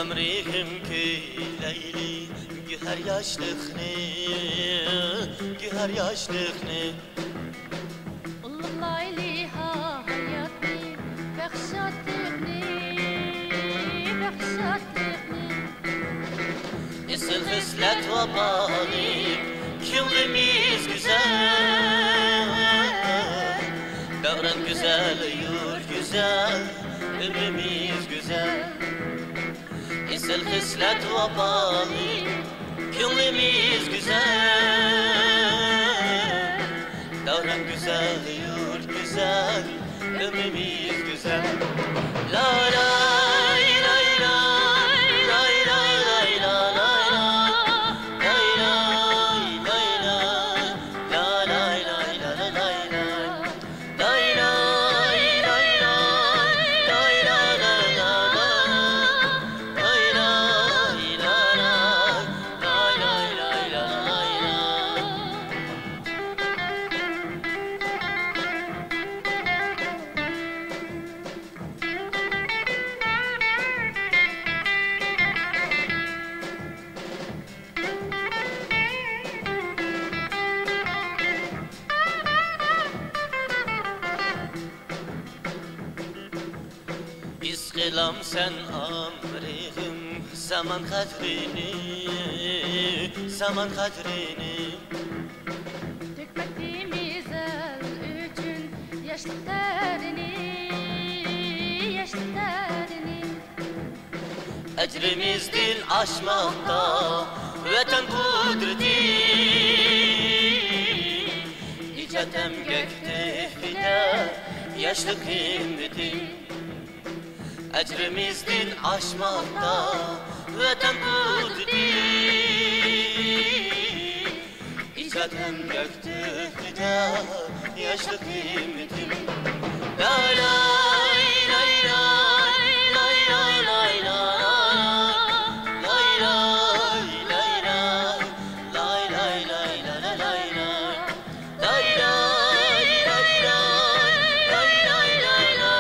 Emrihim köyleyli güher yaşlıkni güher yaşlıkni Layli ha hayatni bekşatlıkni bekşatlıkni Esil hıslet ve balik Kilimiz güzel Davran güzel, yurt güzel Ömrümüz güzel Güzel hislet vabalı, gönlümüz güzel. Davran güzel, yurt güzel, ömrümüz güzel. La la lay lay lay lay lay la lay lay lay lay lay la lay lay la la lay lay lay lay lay lay la la la la lay lay la lay lay lay la lay lay. İskilam sen amrihim zaman kadrini, zaman kadrini. Dökmediğimiz el üçün yaşlı terini, yaşlı terini. Ecrimizdir aşmakta vatan kudreti. İcatem gökte fida yaşlı kıymeti. Ecrimizdir aşmakta vatan kudreti. İcatem gökte fida yaşlı kıymeti. La la lay lay lay lay lay la lay lay lay lay lay lay lay la la lay lay lay lay lay lay lay lay la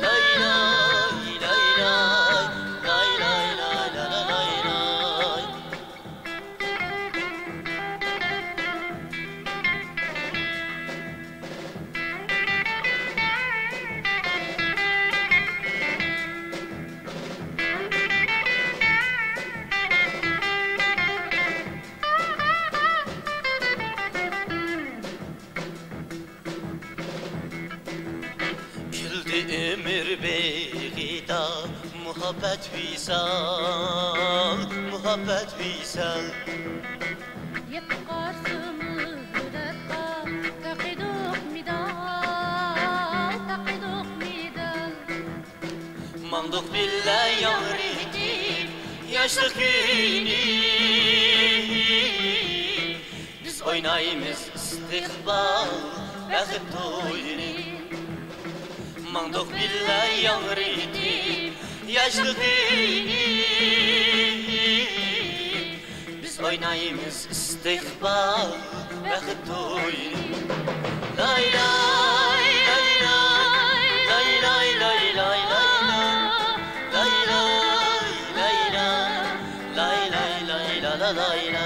lay lay lay lay lay la la lay lay. Güldü ömür beğida muhabbet visal, muhabbet visal. يتقاسم هدتا تقدوك ميدال تقدوك ميدال. Manduk billah yavridim yaşlı kini. Biz oynayımız istikbal bəxit toyunu. Manduk billah yavridim yaşlı kini. Biz oynayımız istikbal bəxit toyunu. Lay lay lay lay lay lay lay lay lay lay lay lay lay lay lay lay la la lay lay.